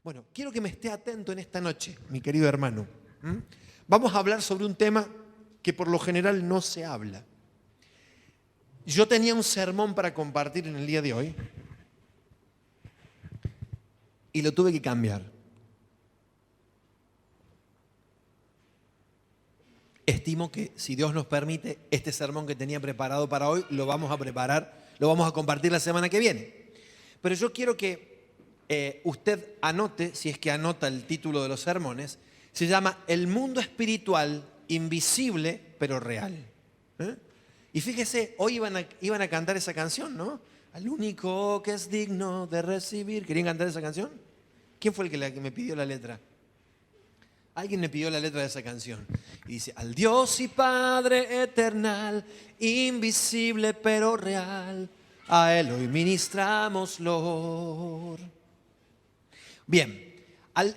Bueno, quiero que me esté atento en esta noche, mi querido hermano. Vamos a hablar sobre un tema que por lo general no se habla. Yo tenía un sermón para compartir en el día de hoy y lo tuve que cambiar. Estimo que, si Dios nos permite, este sermón que tenía preparado para hoy lo vamos a preparar, lo vamos a compartir la semana que viene. Pero yo quiero que usted anote, si es que anota el título de los sermones, se llama El mundo espiritual invisible pero real. Y fíjese, hoy iban a cantar esa canción, ¿no? Al único que es digno de recibir. ¿Querían cantar esa canción? ¿Quién fue el que me pidió la letra? Alguien me pidió la letra de esa canción. Y dice, al Dios y Padre eternal, invisible pero real, a Él hoy ministramos, Lord. Bien,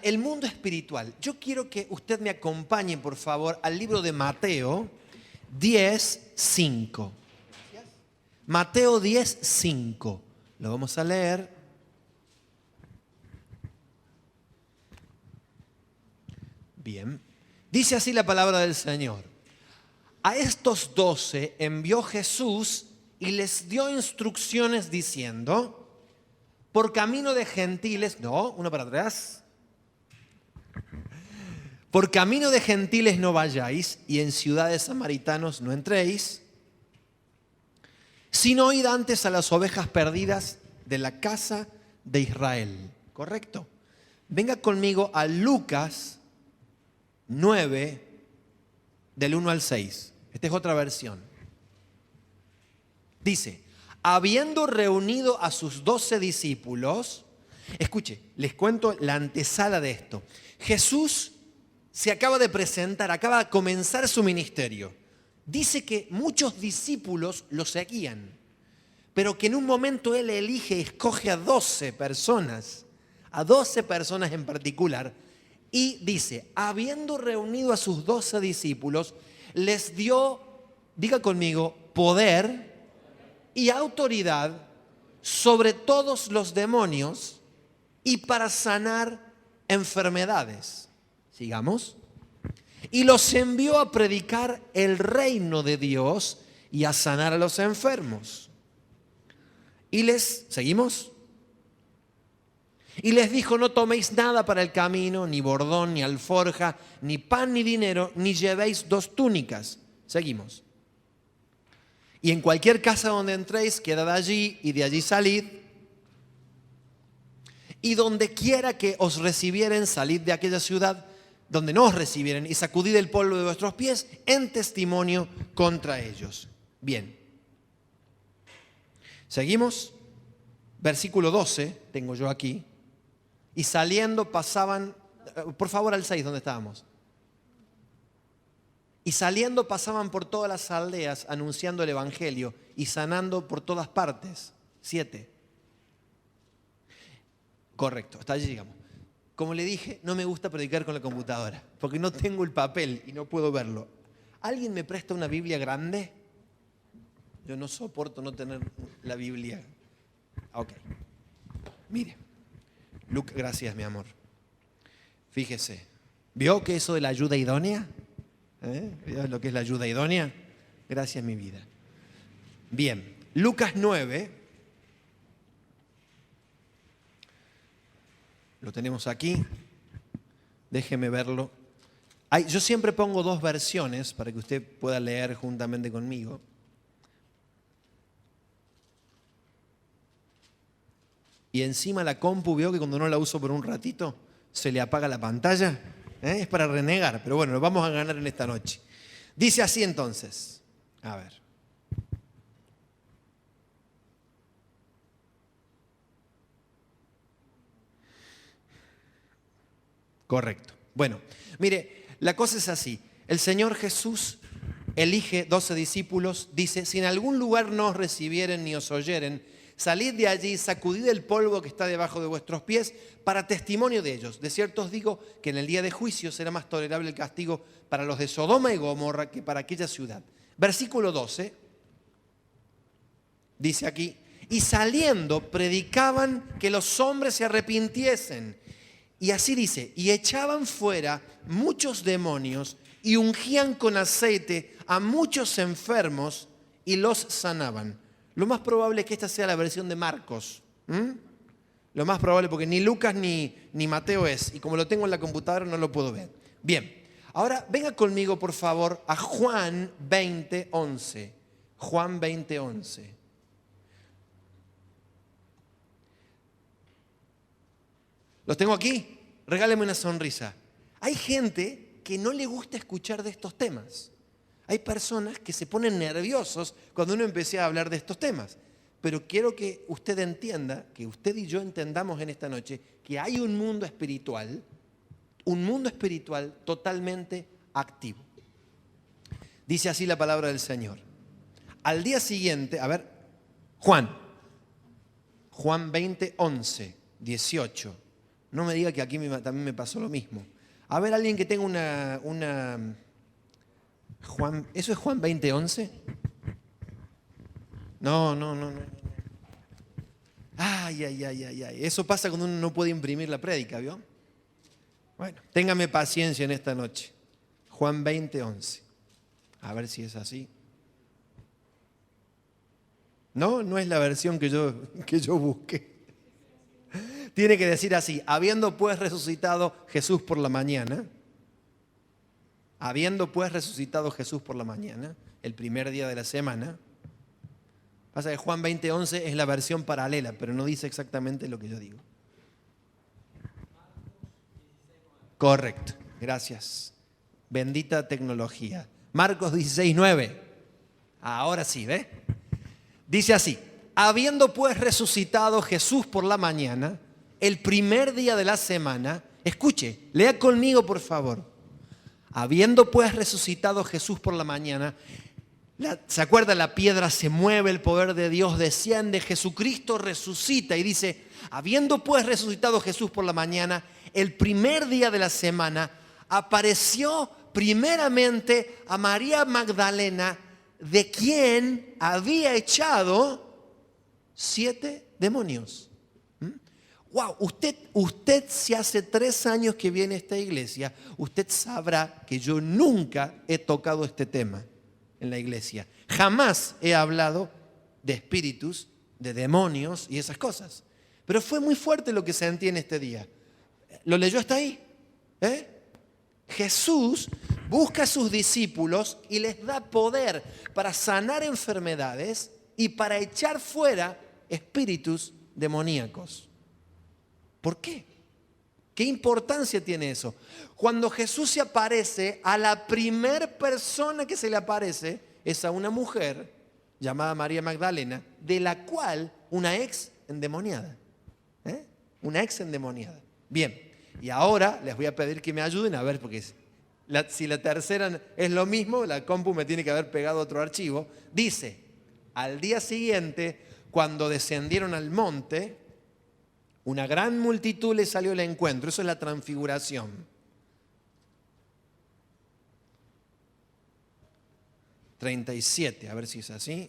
el mundo espiritual. Yo quiero que usted me acompañe, por favor, al libro de Mateo 10:5. Mateo 10:5. Lo vamos a leer. Bien. Dice así la palabra del Señor. A estos 12 envió Jesús y les dio instrucciones diciendo, por camino de gentiles, no, uno para atrás. Por camino de gentiles no vayáis y en ciudades samaritanos no entréis, sino id antes a las ovejas perdidas de la casa de Israel. ¿Correcto? Venga conmigo a Lucas 9, del 1 al 6. Esta es otra versión. Dice, habiendo reunido a sus 12 discípulos, escuche, les cuento la antesala de esto. Jesús se acaba de presentar, acaba de comenzar su ministerio. Dice que muchos discípulos lo seguían, pero que en un momento Él elige, escoge a 12 personas en particular, y dice, habiendo reunido a sus 12 discípulos, les dio, diga conmigo, poder y autoridad sobre todos los demonios y para sanar enfermedades. Sigamos. Y los envió a predicar el reino de Dios y a sanar a los enfermos. ¿Seguimos? Y les dijo, no toméis nada para el camino, ni bordón, ni alforja, ni pan, ni dinero, ni llevéis 2 túnicas. Seguimos. Y en cualquier casa donde entréis, quedad allí y de allí salid. Y donde quiera que os recibieren, salid de aquella ciudad donde no os recibieren y sacudid el polvo de vuestros pies en testimonio contra ellos. Bien. Seguimos. Versículo 12, tengo yo aquí. Y saliendo pasaban, por favor al 6, ¿dónde estábamos? Y saliendo pasaban por todas las aldeas anunciando el evangelio y sanando por todas partes. 7. Correcto, hasta allí llegamos. Como le dije, no me gusta predicar con la computadora, porque no tengo el papel y no puedo verlo. ¿Alguien me presta una Biblia grande? Yo no soporto no tener la Biblia. Ok. Mire. Luke, gracias, mi amor. Fíjese. ¿Vio que eso de la ayuda idónea? ¿Vio lo que es la ayuda idónea? Gracias, mi vida. Bien. Lucas 9. Lo tenemos aquí. Déjeme verlo. Yo siempre pongo 2 versiones para que usted pueda leer juntamente conmigo. Y encima la compu, veo que cuando no la uso por un ratito, se le apaga la pantalla. Es para renegar, pero bueno, lo vamos a ganar en esta noche. Dice así entonces. A ver. Correcto. Bueno, mire, la cosa es así. El Señor Jesús elige 12 discípulos, dice, si en algún lugar no os recibieren ni os oyeren, salid de allí, sacudid el polvo que está debajo de vuestros pies para testimonio de ellos. De cierto os digo que en el día de juicio será más tolerable el castigo para los de Sodoma y Gomorra que para aquella ciudad. Versículo 12, dice aquí, y saliendo predicaban que los hombres se arrepintiesen Y así dice, y echaban fuera muchos demonios y ungían con aceite a muchos enfermos y los sanaban. Lo más probable es que esta sea la versión de Marcos. Lo más probable, porque ni Lucas ni Mateo es. Y como lo tengo en la computadora no lo puedo ver. Bien, ahora venga conmigo por favor a Juan 20:11. Juan 20:11. ¿Los tengo aquí? Regáleme una sonrisa. Hay gente que no le gusta escuchar de estos temas. Hay personas que se ponen nerviosos cuando uno empieza a hablar de estos temas. Pero quiero que usted entienda, que usted y yo entendamos en esta noche, que hay un mundo espiritual totalmente activo. Dice así la palabra del Señor. Al día siguiente, a ver, Juan 20:11, 18. No me diga que aquí también me pasó lo mismo. A ver, alguien que tenga una Juan, ¿eso es Juan 20:11? No. Ay. Eso pasa cuando uno no puede imprimir la prédica, ¿vio? Bueno, téngame paciencia en esta noche. Juan 20:11. A ver si es así. No es la versión que yo busqué. Tiene que decir así, habiendo pues resucitado Jesús por la mañana, el primer día de la semana. Pasa que Juan 20:11 es la versión paralela, pero no dice exactamente lo que yo digo. Correcto, gracias. Bendita tecnología. Marcos 16:9. Ahora sí, ¿ve? Dice así, habiendo pues resucitado Jesús por la mañana, el primer día de la semana, escuche, lea conmigo por favor. Habiendo pues resucitado Jesús por la mañana, ¿se acuerda? La piedra se mueve, el poder de Dios desciende, Jesucristo resucita y dice, habiendo pues resucitado Jesús por la mañana, el primer día de la semana, apareció primeramente a María Magdalena, de quien había echado 7 demonios. Wow, usted si hace 3 años que viene a esta iglesia, usted sabrá que yo nunca he tocado este tema en la iglesia. Jamás he hablado de espíritus, de demonios y esas cosas. Pero fue muy fuerte lo que sentí en este día. ¿Lo leyó hasta ahí? Jesús busca a sus discípulos y les da poder para sanar enfermedades y para echar fuera espíritus demoníacos. ¿Por qué? ¿Qué importancia tiene eso? Cuando Jesús se aparece, a la primer persona que se le aparece es a una mujer llamada María Magdalena, de la cual una ex endemoniada. Una ex endemoniada. Bien, y ahora les voy a pedir que me ayuden a ver, porque si la tercera es lo mismo, la compu me tiene que haber pegado otro archivo. Dice, al día siguiente, cuando descendieron al monte, una gran multitud le salió al encuentro. Eso es la transfiguración. ...37, a ver si es así.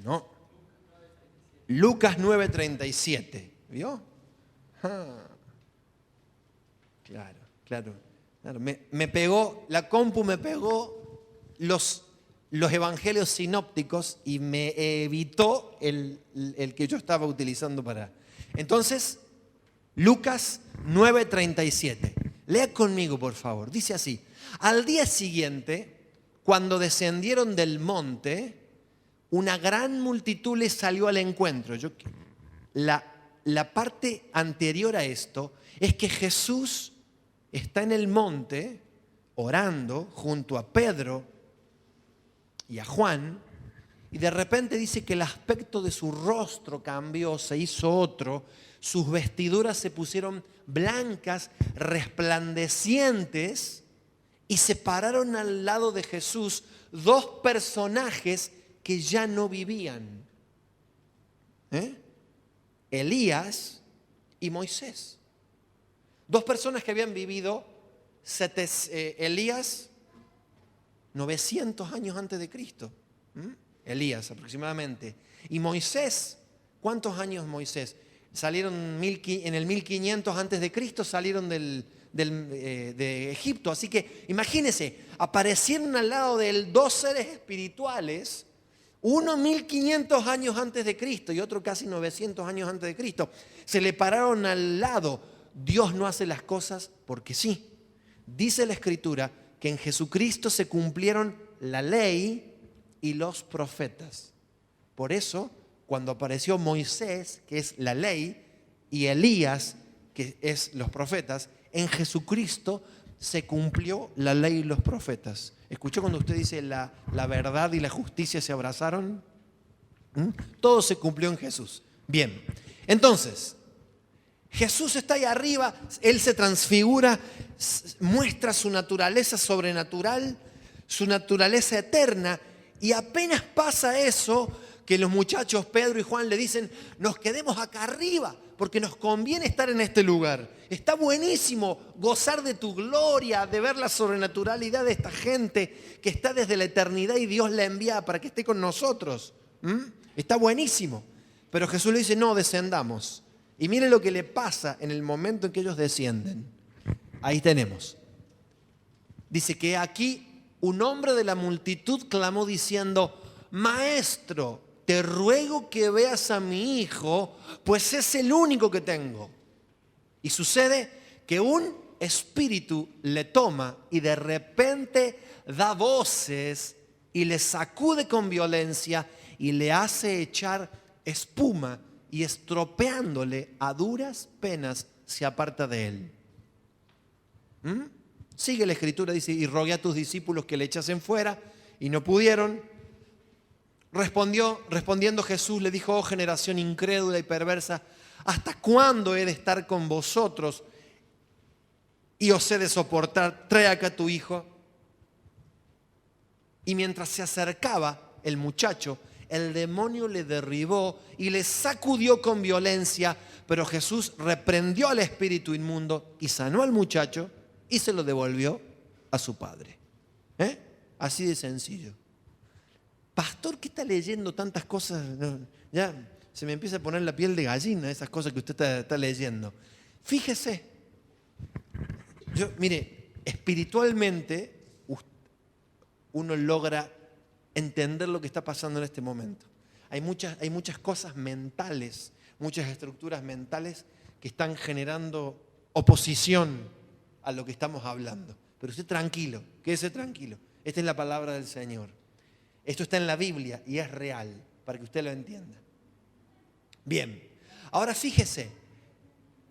No. Lucas 9:37. ¿Vio? Claro. Me pegó, la compu me pegó los evangelios sinópticos y me evitó el que yo estaba utilizando para... Entonces, Lucas 9:37. Lea conmigo, por favor. Dice así. Al día siguiente, cuando descendieron del monte, una gran multitud les salió al encuentro. La parte anterior a esto es que Jesús está en el monte orando junto a Pedro y a Juan, y de repente dice que el aspecto de su rostro cambió, se hizo otro, sus vestiduras se pusieron blancas, resplandecientes, y se pararon al lado de Jesús 2 personajes que ya no vivían. Elías y Moisés. 2 personas que habían vivido, Elías 900 años antes de Cristo. Elías aproximadamente. Y Moisés, ¿cuántos años Moisés? en el 1500 antes de Cristo, salieron de Egipto. Así que imagínense, aparecieron al lado de él dos seres espirituales, uno 1500 años antes de Cristo y otro casi 900 años antes de Cristo. Se le pararon al lado. Dios no hace las cosas porque sí. Dice la Escritura que en Jesucristo se cumplieron la ley y los profetas. Por eso, cuando apareció Moisés, que es la ley, y Elías, que es los profetas, en Jesucristo se cumplió la ley y los profetas. ¿Escuchó cuando usted dice la verdad y la justicia se abrazaron? Todo se cumplió en Jesús. Bien, entonces, Jesús está ahí arriba, Él se transfigura, muestra su naturaleza sobrenatural, su naturaleza eterna, y apenas pasa eso, que los muchachos Pedro y Juan le dicen, nos quedemos acá arriba, porque nos conviene estar en este lugar. Está buenísimo gozar de tu gloria, de ver la sobrenaturalidad de esta gente que está desde la eternidad y Dios la envía para que esté con nosotros. Está buenísimo. Pero Jesús le dice, no, descendamos. Y mire lo que le pasa en el momento en que ellos descienden. Ahí tenemos. Dice que aquí un hombre de la multitud clamó diciendo, Maestro, te ruego que veas a mi hijo, pues es el único que tengo. Y sucede que un espíritu le toma y de repente da voces y le sacude con violencia y le hace echar espuma y estropeándole a duras penas se aparta de él. Sigue la Escritura, dice, y rogué a tus discípulos que le echasen fuera y no pudieron. Respondiendo Jesús le dijo, oh generación incrédula y perversa, ¿hasta cuándo he de estar con vosotros y os he de soportar? Trae acá a tu hijo. Y mientras se acercaba el muchacho, el demonio le derribó y le sacudió con violencia, pero Jesús reprendió al espíritu inmundo y sanó al muchacho y se lo devolvió a su padre. Así de sencillo. Pastor, ¿qué está leyendo tantas cosas? Ya se me empieza a poner la piel de gallina esas cosas que usted está leyendo. Fíjese, mire, espiritualmente uno logra entender lo que está pasando en este momento. Hay muchas cosas mentales, muchas estructuras mentales que están generando oposición a lo que estamos hablando. Pero usted tranquilo, quédese tranquilo. Esta es la palabra del Señor. Esto está en la Biblia y es real, para que usted lo entienda. Bien, ahora fíjese,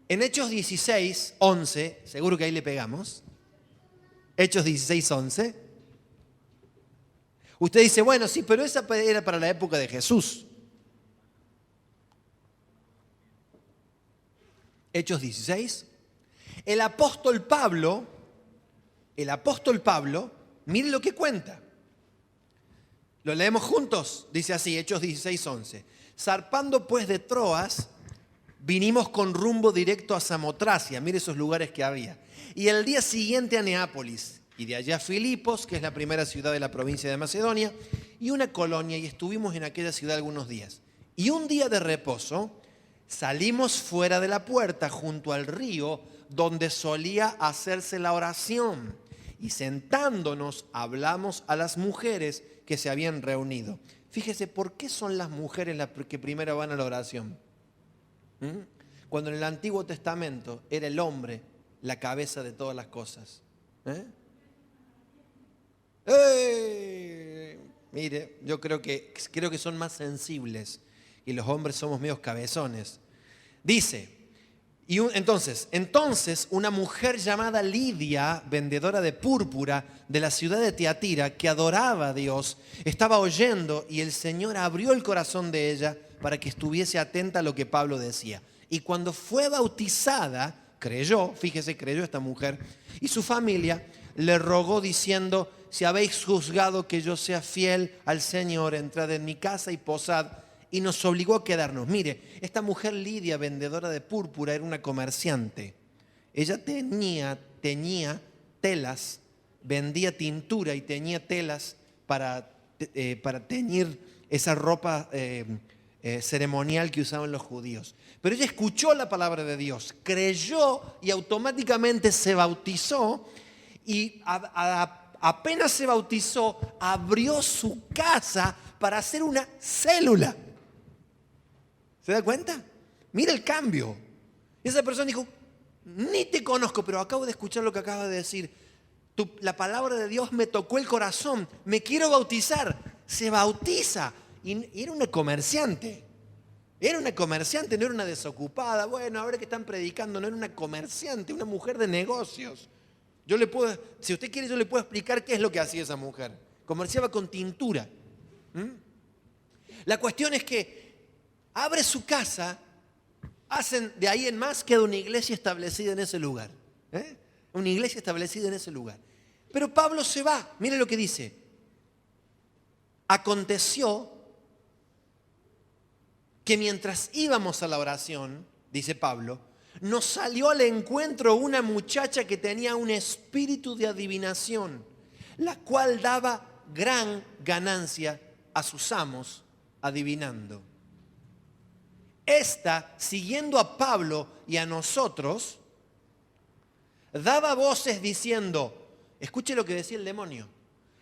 en Hechos 16, 11, seguro que ahí le pegamos. Hechos 16, 11. Usted dice, bueno, sí, pero esa era para la época de Jesús. Hechos 16. El apóstol Pablo, mire lo que cuenta. Lo leemos juntos, dice así, Hechos 16, 11. Zarpando pues de Troas, vinimos con rumbo directo a Samotracia, mire esos lugares que había. Y el día siguiente a Neápolis, y de allá a Filipos, que es la primera ciudad de la provincia de Macedonia, y una colonia, y estuvimos en aquella ciudad algunos días. Y un día de reposo, salimos fuera de la puerta, junto al río, donde solía hacerse la oración. Y sentándonos, hablamos a las mujeres que se habían reunido. Fíjese, ¿por qué son las mujeres las que primero van a la oración? Cuando en el Antiguo Testamento era el hombre la cabeza de todas las cosas. Mire, yo creo que son más sensibles y los hombres somos medios cabezones. Dice, entonces una mujer llamada Lidia, vendedora de púrpura de la ciudad de Tiatira, que adoraba a Dios, estaba oyendo y el Señor abrió el corazón de ella para que estuviese atenta a lo que Pablo decía. Y cuando fue bautizada, creyó esta mujer, y su familia le rogó diciendo, si habéis juzgado que yo sea fiel al Señor, entrad en mi casa y posad. Y nos obligó a quedarnos. Mire, esta mujer Lidia, vendedora de púrpura, era una comerciante. Ella teñía telas, vendía tintura y teñía telas para teñir esa ropa ceremonial que usaban los judíos. Pero ella escuchó la palabra de Dios, creyó y automáticamente se bautizó y apenas se bautizó, abrió su casa para hacer una célula. ¿Se da cuenta? Mira el cambio. Esa persona dijo, ni te conozco, pero acabo de escuchar lo que acabas de decir. La palabra de Dios me tocó el corazón, me quiero bautizar. Se bautiza. Y era una comerciante. Era una comerciante, no era una desocupada. Bueno, ahora que están predicando, no era una comerciante, una mujer de negocios. Si usted quiere, yo le puedo explicar qué es lo que hacía esa mujer. Comerciaba con tintura. La cuestión es que abre su casa, hacen de ahí en más, queda una iglesia establecida en ese lugar. Una iglesia establecida en ese lugar. Pero Pablo se va. Mire lo que dice. Aconteció que mientras íbamos a la oración, dice Pablo, nos salió al encuentro una muchacha que tenía un espíritu de adivinación, la cual daba gran ganancia a sus amos adivinando. Esta, siguiendo a Pablo y a nosotros, daba voces diciendo, escuche lo que decía el demonio,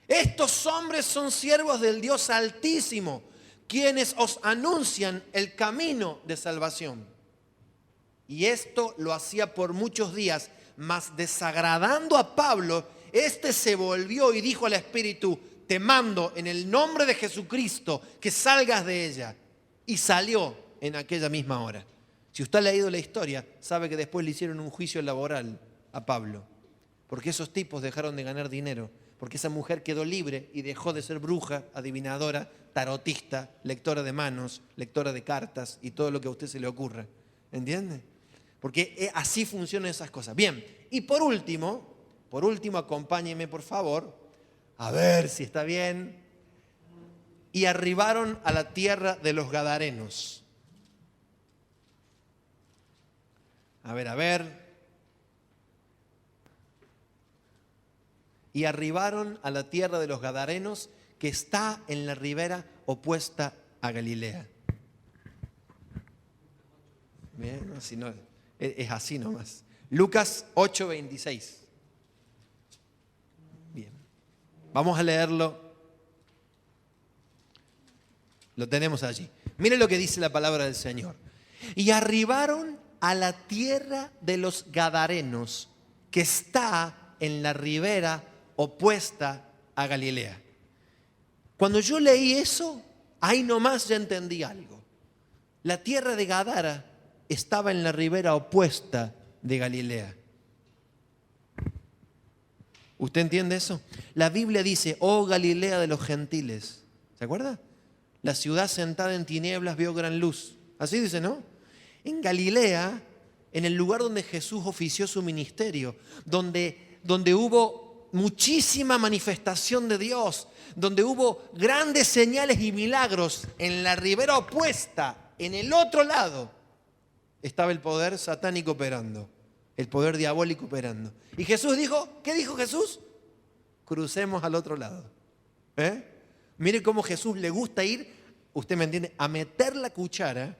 estos hombres son siervos del Dios Altísimo, quienes os anuncian el camino de salvación. Y esto lo hacía por muchos días, mas desagradando a Pablo, éste se volvió y dijo al espíritu, te mando en el nombre de Jesucristo que salgas de ella. Y salió en aquella misma hora. Si usted ha leído la historia, sabe que después le hicieron un juicio laboral a Pablo, porque esos tipos dejaron de ganar dinero, porque esa mujer quedó libre y dejó de ser bruja, adivinadora, tarotista, lectora de manos, lectora de cartas y todo lo que a usted se le ocurra. ¿Entiende? Porque así funcionan esas cosas. Bien, y por último, acompáñeme por favor, a ver si está bien. Y arribaron a la tierra de los Gadarenos. A ver. Y arribaron a la tierra de los Gadarenos, que está en la ribera opuesta a Galilea. Bien, así no, es así nomás. Lucas 8:26. Bien, vamos a leerlo. Lo tenemos allí. Mire lo que dice la palabra del Señor. Y arribaron a la tierra de los Gadarenos, que está en la ribera opuesta a Galilea. Cuando yo leí eso, ahí nomás ya entendí algo. La tierra de Gadara estaba en la ribera opuesta de Galilea. ¿Usted entiende eso? La Biblia dice, oh Galilea de los gentiles. ¿Se acuerda? La ciudad sentada en tinieblas vio gran luz. Así dice, ¿no? En Galilea, en el lugar donde Jesús ofició su ministerio, donde hubo muchísima manifestación de Dios, donde hubo grandes señales y milagros, en la ribera opuesta, en el otro lado, estaba el poder satánico operando, el poder diabólico operando. Y Jesús dijo, ¿qué dijo Jesús? Crucemos al otro lado. Mire cómo Jesús le gusta ir, usted me entiende, a meter la cuchara,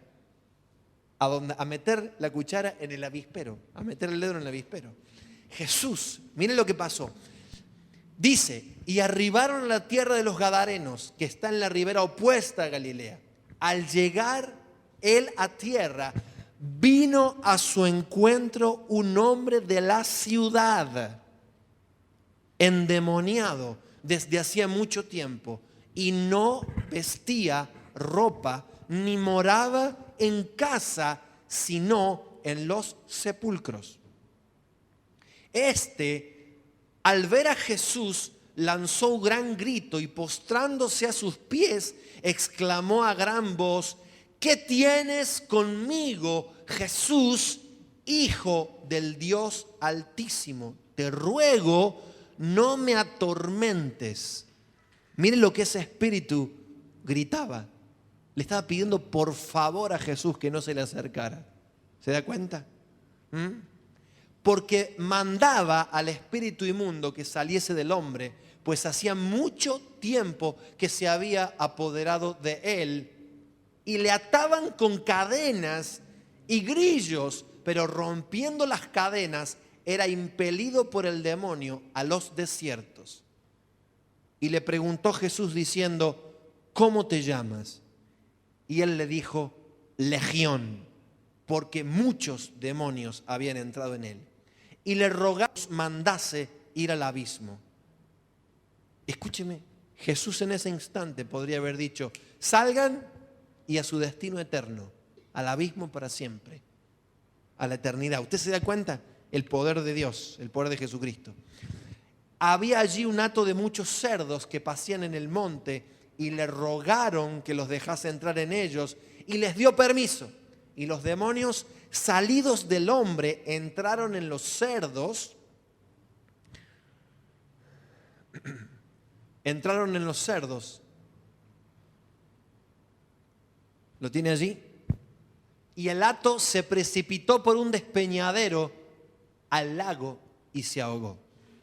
a meter la cuchara en el avispero, a meter el dedo en el avispero. Jesús, mire lo que pasó. Dice, y arribaron a la tierra de los Gadarenos, que está en la ribera opuesta a Galilea. Al llegar él a tierra, vino a su encuentro un hombre de la ciudad, endemoniado desde hacía mucho tiempo, y no vestía ropa, ni moraba en casa, sino en los sepulcros. Al ver a Jesús, lanzó un gran grito y postrándose a sus pies, exclamó a gran voz, ¿qué tienes conmigo, Jesús, Hijo del Dios Altísimo? Te ruego, no me atormentes. Miren lo que ese espíritu gritaba. Le estaba pidiendo por favor a Jesús que no se le acercara. ¿Se da cuenta? Porque mandaba al espíritu inmundo que saliese del hombre, pues hacía mucho tiempo que se había apoderado de él y le ataban con cadenas y grillos, pero rompiendo las cadenas era impelido por el demonio a los desiertos. Y le preguntó Jesús diciendo, ¿cómo te llamas? Y él le dijo, Legión, porque muchos demonios habían entrado en él. Y le rogaba que mandase ir al abismo. Escúcheme, Jesús en ese instante podría haber dicho, salgan y a su destino eterno, al abismo para siempre, a la eternidad. ¿Usted se da cuenta? El poder de Dios, el poder de Jesucristo. Había allí un hato de muchos cerdos que pasían en el monte y le rogaron que los dejase entrar en ellos y les dio permiso. Y los demonios salidos del hombre entraron en los cerdos. Entraron en los cerdos. ¿Lo tiene allí? Y el hato se precipitó por un despeñadero al lago y se ahogó.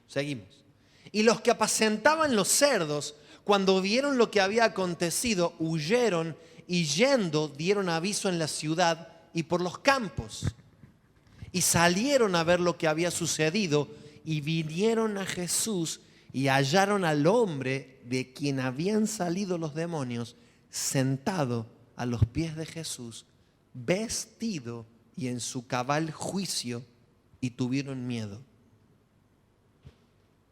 Seguimos. Y los que apacentaban los cerdos, cuando vieron lo que había acontecido, huyeron y yendo dieron aviso en la ciudad y por los campos. Y salieron a ver lo que había sucedido y vinieron a Jesús y hallaron al hombre de quien habían salido los demonios sentado a los pies de Jesús, vestido y en su cabal juicio, y tuvieron miedo.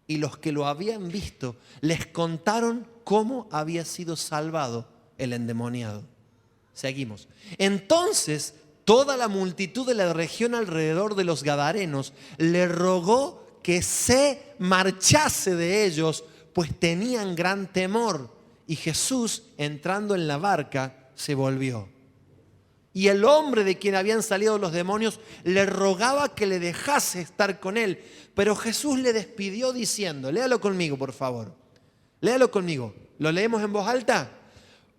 Y los que lo habían visto les contaron cómo había sido salvado el endemoniado. Seguimos. Entonces toda la multitud de la región alrededor de los Gadarenos le rogó que se marchase de ellos, pues tenían gran temor. Y Jesús, entrando en la barca, se volvió. Y el hombre de quien habían salido los demonios le rogaba que le dejase estar con él. Pero Jesús le despidió diciendo, léalo conmigo por favor, léalo conmigo, ¿lo leemos en voz alta?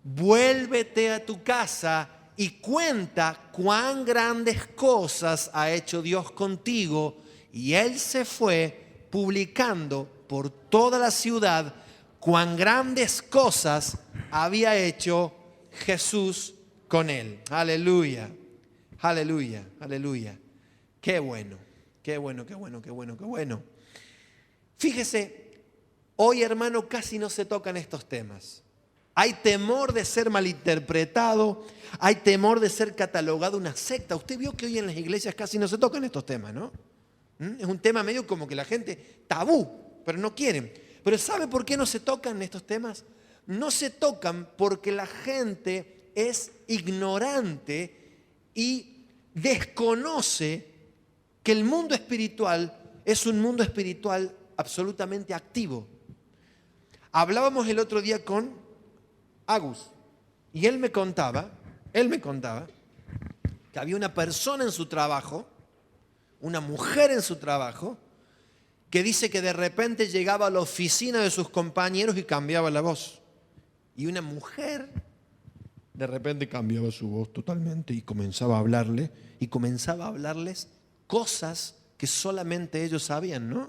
Vuélvete a tu casa y cuenta cuán grandes cosas ha hecho Dios contigo. Y él se fue publicando por toda la ciudad cuán grandes cosas había hecho Jesús con él. Aleluya, aleluya, aleluya. Qué bueno, qué bueno, qué bueno, qué bueno, qué bueno. Fíjese, hoy hermano casi no se tocan estos temas. Hay temor de ser malinterpretado, hay temor de ser catalogado una secta. Usted vio que hoy en las iglesias casi no se tocan estos temas, ¿no? Es un tema medio como que la gente tabú, pero no quieren. Pero ¿sabe por qué no se tocan estos temas? No se tocan porque la gente es ignorante y desconoce que el mundo espiritual es un mundo espiritual absolutamente activo. Hablábamos el otro día con Agus y él me contaba que había una persona en su trabajo, una mujer en su trabajo, que dice que de repente llegaba a la oficina de sus compañeros y cambiaba la voz. Y una mujer de repente cambiaba su voz totalmente y comenzaba a hablarle y comenzaba a hablarles cosas que solamente ellos sabían, ¿no?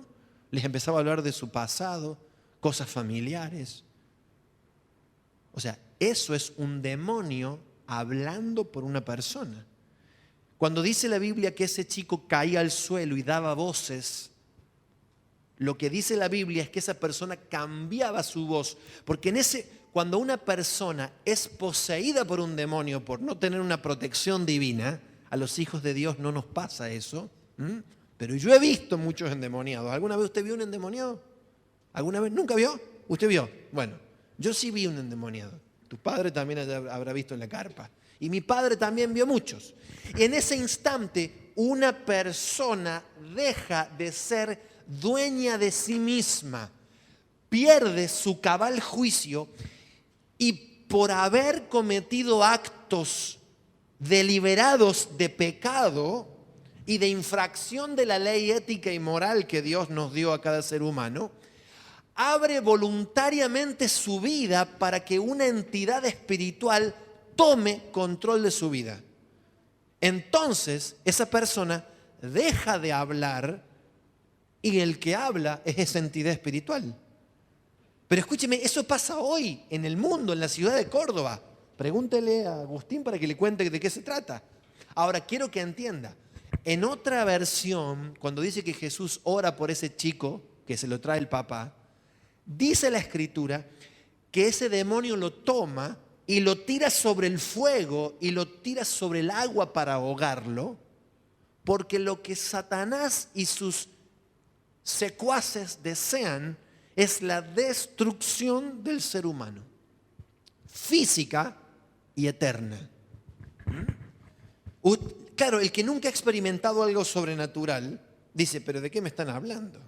Les empezaba a hablar de su pasado, cosas familiares. O sea, eso es un demonio hablando por una persona. Cuando dice la Biblia que ese chico caía al suelo y daba voces, lo que dice la Biblia es que esa persona cambiaba su voz, porque cuando una persona es poseída por un demonio por no tener una protección divina, a los hijos de Dios no nos pasa eso. Pero yo he visto muchos endemoniados. ¿Alguna vez usted vio un endemoniado? ¿Alguna vez? ¿Nunca vio? ¿Usted vio? Bueno, yo sí vi un endemoniado. Tu padre también habrá visto en la carpa. Y mi padre también vio muchos. Y en ese instante una persona deja de ser dueña de sí misma, pierde su cabal juicio y por haber cometido actos deliberados de pecado y de infracción de la ley ética y moral que Dios nos dio a cada ser humano, abre voluntariamente su vida para que una entidad espiritual tome control de su vida. Entonces, esa persona deja de hablar y el que habla es esa entidad espiritual. Pero escúcheme, eso pasa hoy en el mundo, en la ciudad de Córdoba. Pregúntele a Agustín para que le cuente de qué se trata. Ahora, quiero que entienda. En otra versión, cuando dice que Jesús ora por ese chico, que se lo trae el papá, dice la Escritura que ese demonio lo toma y lo tira sobre el fuego y lo tira sobre el agua para ahogarlo, porque lo que Satanás y sus secuaces desean es la destrucción del ser humano, física y eterna. Claro, el que nunca ha experimentado algo sobrenatural dice, ¿pero de qué me están hablando?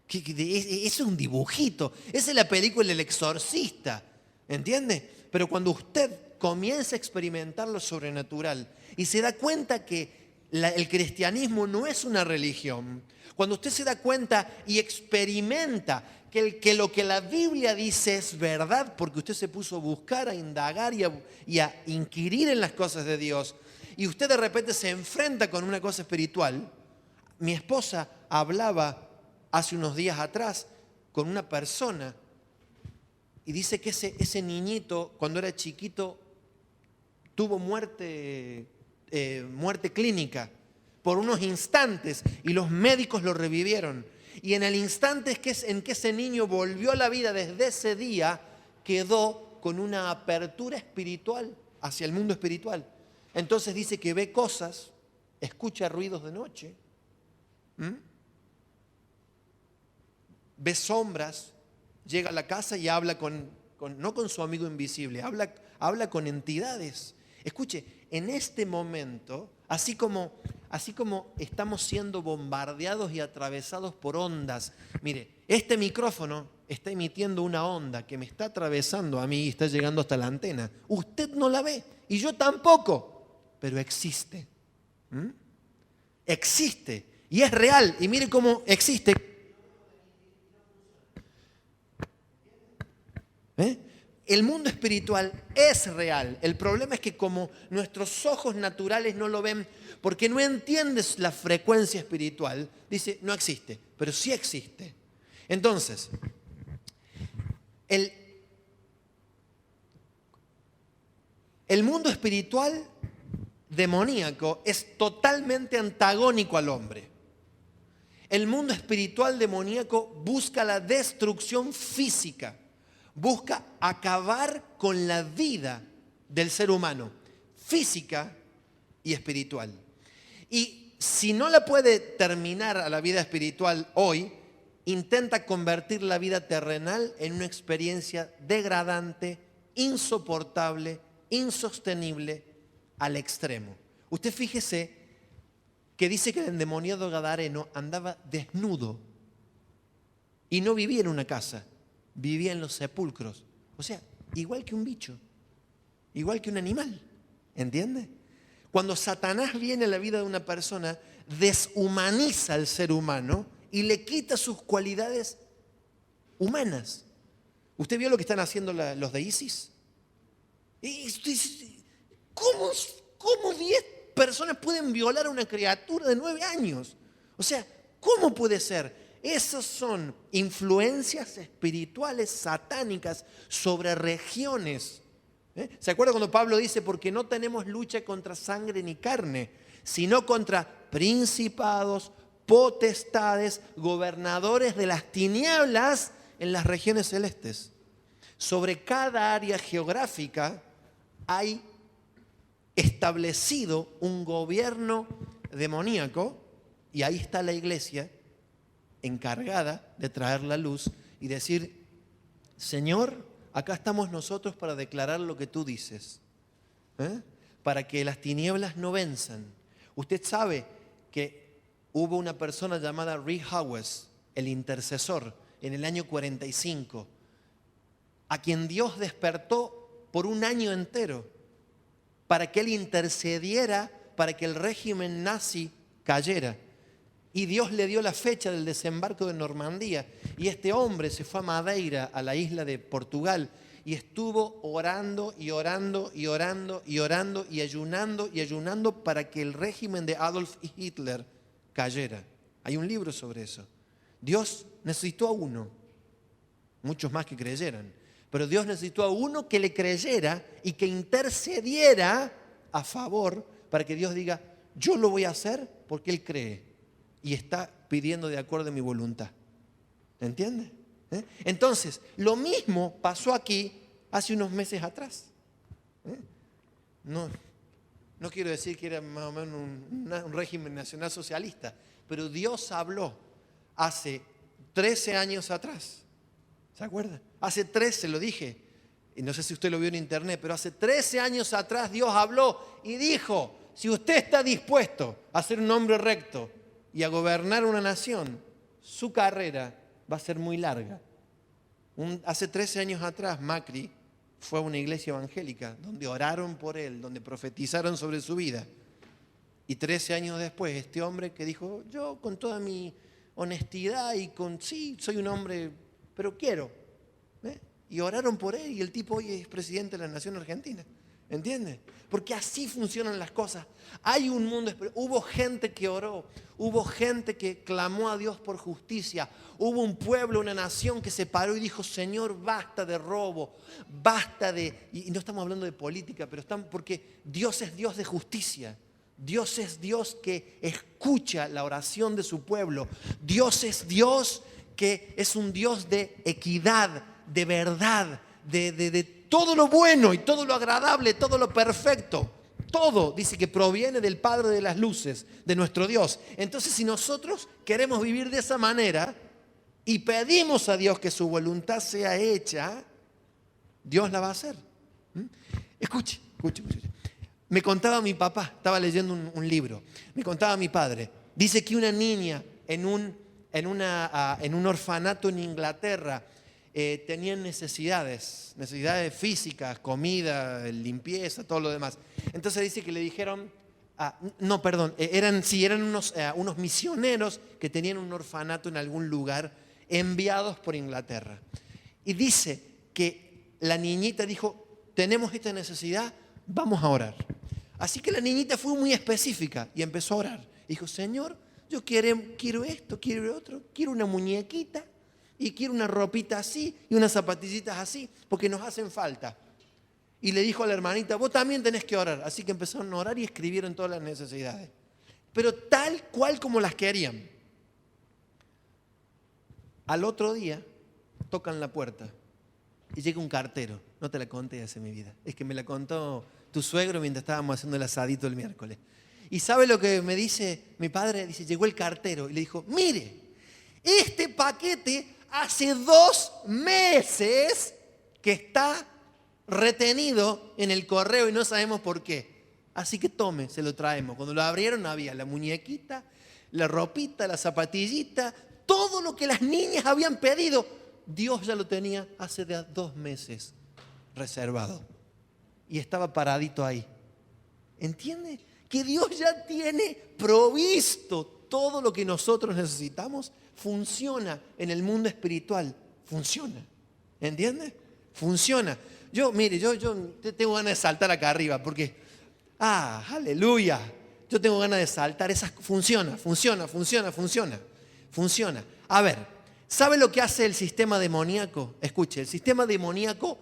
Es un dibujito, esa es la película El Exorcista, ¿entiende? Pero cuando usted comienza a experimentar lo sobrenatural y se da cuenta que el cristianismo no es una religión, cuando usted se da cuenta y experimenta que lo que la Biblia dice es verdad, porque usted se puso a buscar, a indagar y a inquirir en las cosas de Dios, y usted de repente se enfrenta con una cosa espiritual. Mi esposa hablaba hace unos días atrás con una persona y dice que ese niñito cuando era chiquito tuvo muerte clínica por unos instantes y los médicos lo revivieron. Y en el instante en que ese niño volvió a la vida, desde ese día quedó con una apertura espiritual hacia el mundo espiritual. Entonces dice que ve cosas, escucha ruidos de noche, ve sombras, llega a la casa y habla no con su amigo invisible, habla con entidades. Escuche, en este momento, así como estamos siendo bombardeados y atravesados por ondas, mire, este micrófono está emitiendo una onda que me está atravesando a mí y está llegando hasta la antena. Usted no la ve y yo tampoco, pero existe. Existe y es real, y mire cómo existe. El mundo espiritual es real. El problema es que como nuestros ojos naturales no lo ven, porque no entiendes la frecuencia espiritual, dice, no existe, pero sí existe. Entonces, el mundo espiritual demoníaco es totalmente antagónico al hombre. El mundo espiritual demoníaco busca la destrucción física. Busca acabar con la vida del ser humano, física y espiritual. Y si no la puede terminar a la vida espiritual hoy, intenta convertir la vida terrenal en una experiencia degradante, insoportable, insostenible, al extremo. Usted fíjese que dice que el endemoniado gadareno andaba desnudo y no vivía en una casa. Vivía en los sepulcros. O sea, igual que un bicho, igual que un animal. ¿Entiende? Cuando Satanás viene a la vida de una persona, deshumaniza al ser humano y le quita sus cualidades humanas. ¿Usted vio lo que están haciendo los de ISIS? ¿Cómo 10 personas pueden violar a una criatura de 9 años? O sea, ¿cómo puede ser? Esas son influencias espirituales satánicas sobre regiones. ¿Se acuerda cuando Pablo dice, porque no tenemos lucha contra sangre ni carne, sino contra principados, potestades, gobernadores de las tinieblas en las regiones celestes? Sobre cada área geográfica hay establecido un gobierno demoníaco y ahí está la iglesia encargada de traer la luz y decir, Señor, acá estamos nosotros para declarar lo que tú dices, para que las tinieblas no venzan. Usted sabe que hubo una persona llamada Rick Howes, el intercesor, en el año 45, a quien Dios despertó por un año entero para que él intercediera para que el régimen nazi cayera. Y Dios le dio la fecha del desembarco de Normandía. Y este hombre se fue a Madeira, a la isla de Portugal, y estuvo orando y orando y orando y orando y ayunando para que el régimen de Adolf Hitler cayera. Hay un libro sobre eso. Dios necesitó a uno, muchos más que creyeran, Pero Dios necesitó a uno que le creyera y que intercediera a favor para que Dios diga, yo lo voy a hacer porque Él cree y está pidiendo de acuerdo a mi voluntad. ¿Entiendes? Entonces, lo mismo pasó aquí hace unos meses atrás. No quiero decir que era más o menos un régimen nacional socialista, pero Dios habló hace 13 años atrás. ¿Se acuerdan? Hace 13, lo dije, y no sé si usted lo vio en internet, pero hace 13 años atrás Dios habló y dijo, si usted está dispuesto a ser un hombre recto y a gobernar una nación, su carrera va a ser muy larga. Hace 13 años atrás Macri fue a una iglesia evangélica donde oraron por él, donde profetizaron sobre su vida. Y 13 años después, este hombre que dijo, yo con toda mi honestidad y sí, soy un hombre, pero quiero. Y oraron por él y el tipo hoy es presidente de la nación argentina. ¿Entiendes? Porque así funcionan las cosas. Hay un mundo, hubo gente que oró, hubo gente que clamó a Dios por justicia, hubo un pueblo, una nación que se paró y dijo, Señor, basta de robo, basta de... Y no estamos hablando de política, pero porque Dios es Dios de justicia. Dios es Dios que escucha la oración de su pueblo. Dios es Dios que es un Dios de equidad, de verdad, de todo lo bueno y todo lo agradable, todo lo perfecto. Todo dice que proviene del Padre de las luces, de nuestro Dios. Entonces, si nosotros queremos vivir de esa manera y pedimos a Dios que su voluntad sea hecha, Dios la va a hacer. Escuche. Me contaba mi papá, estaba leyendo un libro, me contaba mi padre. Dice que una niña en un orfanato en Inglaterra tenían necesidades físicas, comida, limpieza, todo lo demás. Entonces dice que le dijeron, eran unos misioneros que tenían un orfanato en algún lugar, enviados por Inglaterra. Y dice que la niñita dijo, tenemos esta necesidad, vamos a orar. Así que la niñita fue muy específica y empezó a orar. Dijo, Señor, yo quiero esto, quiero otro, quiero una muñequita y quiero una ropita así y unas zapatillitas así, porque nos hacen falta. Y le dijo a la hermanita, vos también tenés que orar. Así que empezaron a orar y escribieron todas las necesidades. Pero tal cual como las querían. Al otro día tocan la puerta y llega un cartero. No te la conté hace mi vida. Es que me la contó tu suegro mientras estábamos haciendo el asadito el miércoles. ¿Y sabe lo que me dice mi padre? Dice, llegó el cartero y le dijo, mire, este paquete hace 2 meses que está retenido en el correo y no sabemos por qué. Así que tome, se lo traemos. Cuando lo abrieron había la muñequita, la ropita, la zapatillita, todo lo que las niñas habían pedido. Dios ya lo tenía hace 2 meses reservado. Y estaba paradito ahí. ¿Entiende? Que Dios ya tiene provisto todo lo que nosotros necesitamos. Funciona en el mundo espiritual. Funciona. ¿Entiende? Funciona. Yo tengo ganas de saltar acá arriba porque, aleluya. Yo tengo ganas de saltar. Funciona. A ver, ¿sabe lo que hace el sistema demoníaco? Escuche, el sistema demoníaco,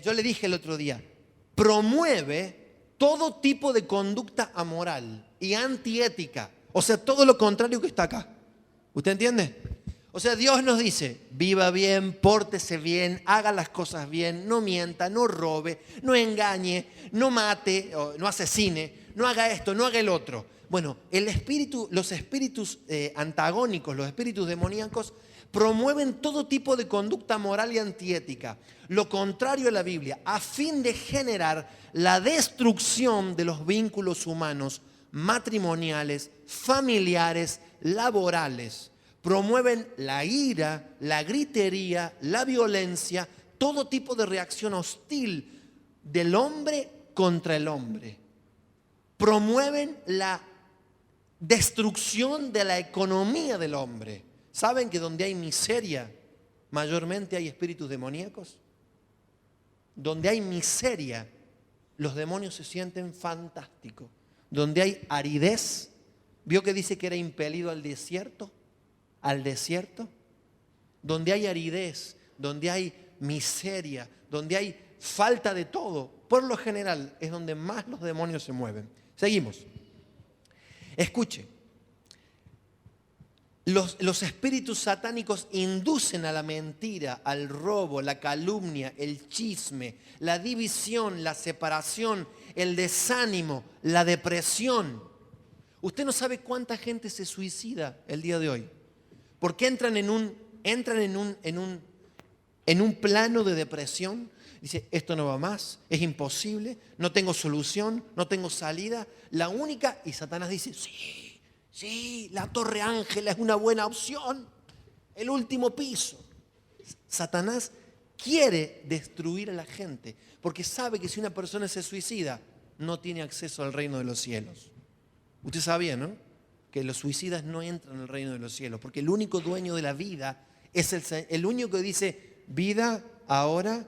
yo le dije el otro día, promueve todo tipo de conducta amoral y antiética. O sea, todo lo contrario que está acá. ¿Usted entiende? O sea, Dios nos dice, viva bien, pórtese bien, haga las cosas bien, no mienta, no robe, no engañe, no mate, no asesine, no haga esto, no haga el otro. Bueno, los espíritus antagónicos, los espíritus demoníacos, promueven todo tipo de conducta moral y antiética, lo contrario a la Biblia, a fin de generar la destrucción de los vínculos humanos, matrimoniales, familiares, laborales. Promueven la ira, la gritería, la violencia, todo tipo de reacción hostil del hombre contra el hombre. Promueven la destrucción de la economía del hombre. ¿Saben que donde hay miseria, mayormente hay espíritus demoníacos? Donde hay miseria, los demonios se sienten fantásticos. Donde hay aridez, ¿vio que dice que era impelido al desierto? Al desierto. donde hay aridez, donde hay miseria, donde hay falta de todo, por lo general es donde más los demonios se mueven. Seguimos. Escuche. Los espíritus satánicos inducen a la mentira, al robo, la calumnia, el chisme, la división, la separación, el desánimo, la depresión. Usted no sabe cuánta gente se suicida el día de hoy, porque entran en un plano de depresión. Dice, esto no va más, es imposible, no tengo solución, no tengo salida. La única, y Satanás dice, sí, la Torre Ángela es una buena opción, el último piso. Satanás quiere destruir a la gente, porque sabe que si una persona se suicida, no tiene acceso al reino de los cielos. Usted sabía, ¿no? Que los suicidas no entran al reino de los cielos, porque el único dueño de la vida es el único que dice, vida, ahora,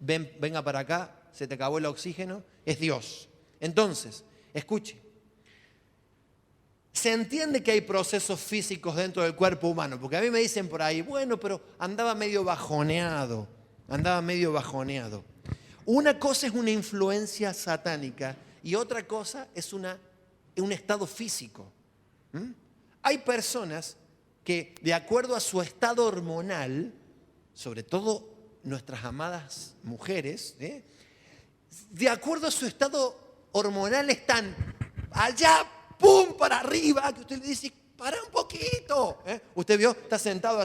venga para acá, se te acabó el oxígeno, es Dios. Entonces, escuche, se entiende que hay procesos físicos dentro del cuerpo humano, porque a mí me dicen por ahí, bueno, pero andaba medio bajoneado. Una cosa es una influencia satánica y otra cosa es un estado físico. Hay personas que, de acuerdo a su estado hormonal, sobre todo nuestras amadas mujeres, de acuerdo a su estado hormonal están allá, ¡pum!, para arriba, que usted le dice, para un poquito. Usted vio, está sentado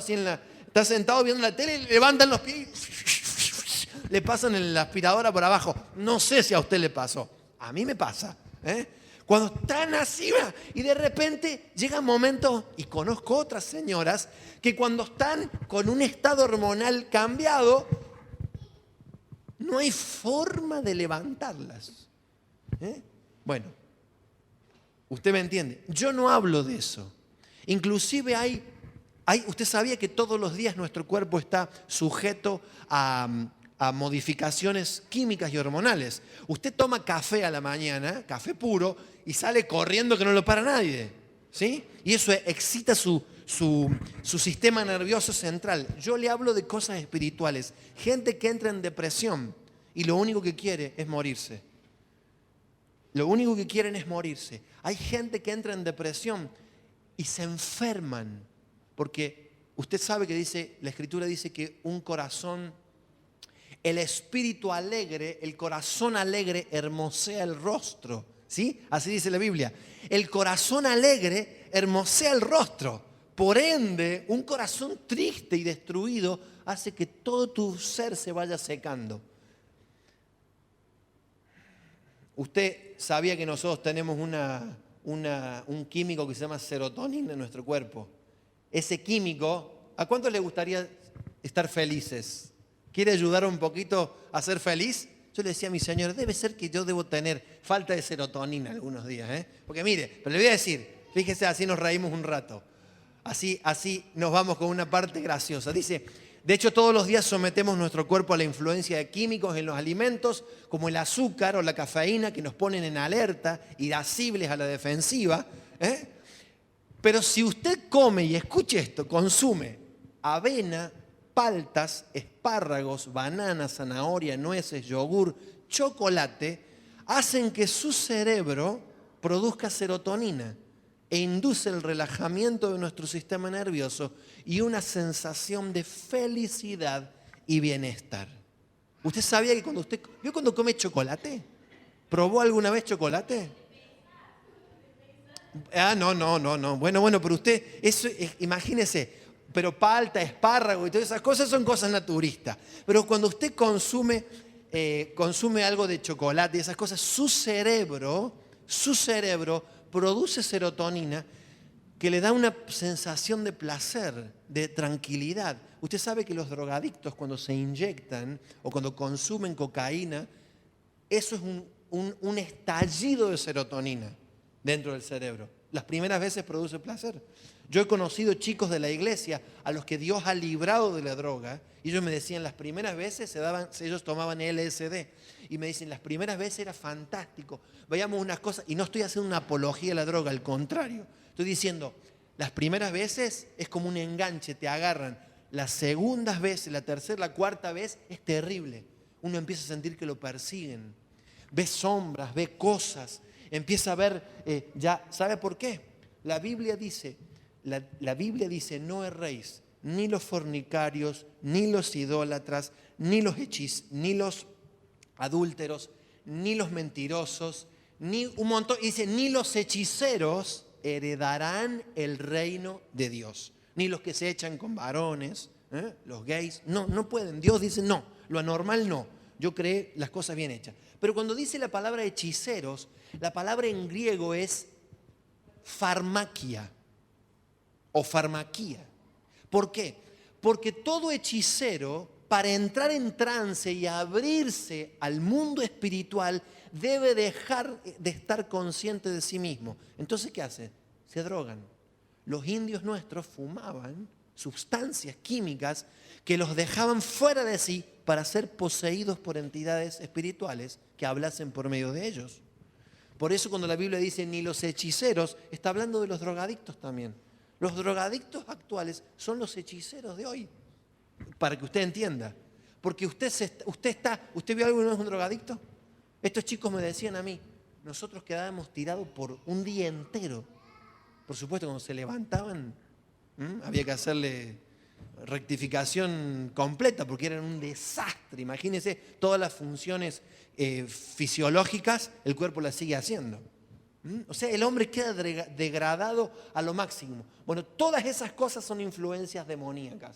viendo la tele, le levantan los pies, le pasan la aspiradora por abajo. No sé si a usted le pasó, a mí me pasa. Cuando están así, y de repente llegan momentos, y conozco otras señoras, que cuando están con un estado hormonal cambiado, no hay forma de levantarlas. Bueno, usted me entiende. Yo no hablo de eso. Inclusive usted sabía que todos los días nuestro cuerpo está sujeto a modificaciones químicas y hormonales. Usted toma café a la mañana, café puro, y sale corriendo que no lo para nadie, ¿sí? Y eso excita su sistema nervioso central. Yo le hablo de cosas espirituales. Gente que entra en depresión y lo único que quiere es morirse. Lo único que quieren es morirse. Hay gente que entra en depresión y se enferman, porque usted sabe que la Escritura dice que el espíritu alegre, el corazón alegre hermosea el rostro, ¿sí? Así dice la Biblia. El corazón alegre hermosea el rostro. Por ende, un corazón triste y destruido hace que todo tu ser se vaya secando. Usted sabía que nosotros tenemos un químico que se llama serotonina en nuestro cuerpo. Ese químico, ¿a cuántos les gustaría estar felices? ¿Quiere ayudar un poquito a ser feliz? Yo le decía a mi señora, debe ser que yo debo tener falta de serotonina algunos días. Porque mire, pero le voy a decir, fíjese, así nos reímos un rato. Así nos vamos con una parte graciosa. Dice, de hecho todos los días sometemos nuestro cuerpo a la influencia de químicos en los alimentos, como el azúcar o la cafeína, que nos ponen en alerta, irascibles a la defensiva. Pero si usted come, y escuche esto, consume avena, paltas, espárragos, bananas, zanahoria, nueces, yogur, chocolate, hacen que su cerebro produzca serotonina e induce el relajamiento de nuestro sistema nervioso y una sensación de felicidad y bienestar. ¿Usted sabía que cuando come chocolate? ¿Probó alguna vez chocolate? No. Bueno, pero usted, imagínese, pero palta, espárrago y todas esas cosas son cosas naturistas. Pero cuando usted consume algo de chocolate y esas cosas, su cerebro produce serotonina que le da una sensación de placer, de tranquilidad. Usted sabe que los drogadictos cuando se inyectan o cuando consumen cocaína, eso es un estallido de serotonina dentro del cerebro. Las primeras veces produce placer. Yo he conocido chicos de la iglesia a los que Dios ha librado de la droga y ellos me decían, las primeras veces ellos tomaban LSD y me dicen, las primeras veces era fantástico, veíamos unas cosas, y no estoy haciendo una apología a la droga, al contrario, estoy diciendo, las primeras veces es como un enganche, te agarran, las segundas veces, la tercera, la cuarta vez, es terrible. Uno empieza a sentir que lo persiguen. Ve sombras, ve cosas, empieza a ver, ya, ¿sabe por qué? La Biblia dice, no erréis, ni los fornicarios, ni los idólatras, ni los adúlteros, ni los mentirosos, ni un montón, y dice, ni los hechiceros heredarán el reino de Dios. Ni los que se echan con varones, los gays, no pueden. Dios dice no, lo anormal no. Yo creé las cosas bien hechas. Pero cuando dice la palabra hechiceros, la palabra en griego es farmaquia o farmaquía. ¿Por qué? Porque todo hechicero, para entrar en trance y abrirse al mundo espiritual, debe dejar de estar consciente de sí mismo. Entonces, ¿qué hace? Se drogan. Los indios nuestros fumaban sustancias químicas que los dejaban fuera de sí para ser poseídos por entidades espirituales que hablasen por medio de ellos. Por eso cuando la Biblia dice ni los hechiceros, está hablando de los drogadictos también. Los drogadictos actuales son los hechiceros de hoy, para que usted entienda. Porque usted vio alguna vez un drogadicto. Estos chicos me decían a mí, nosotros quedábamos tirados por un día entero. Por supuesto, cuando se levantaban, había que hacerle rectificación completa porque eran un desastre. Imagínense todas las funciones fisiológicas, el cuerpo las sigue haciendo. O sea, el hombre queda degradado a lo máximo. Bueno, todas esas cosas son influencias demoníacas.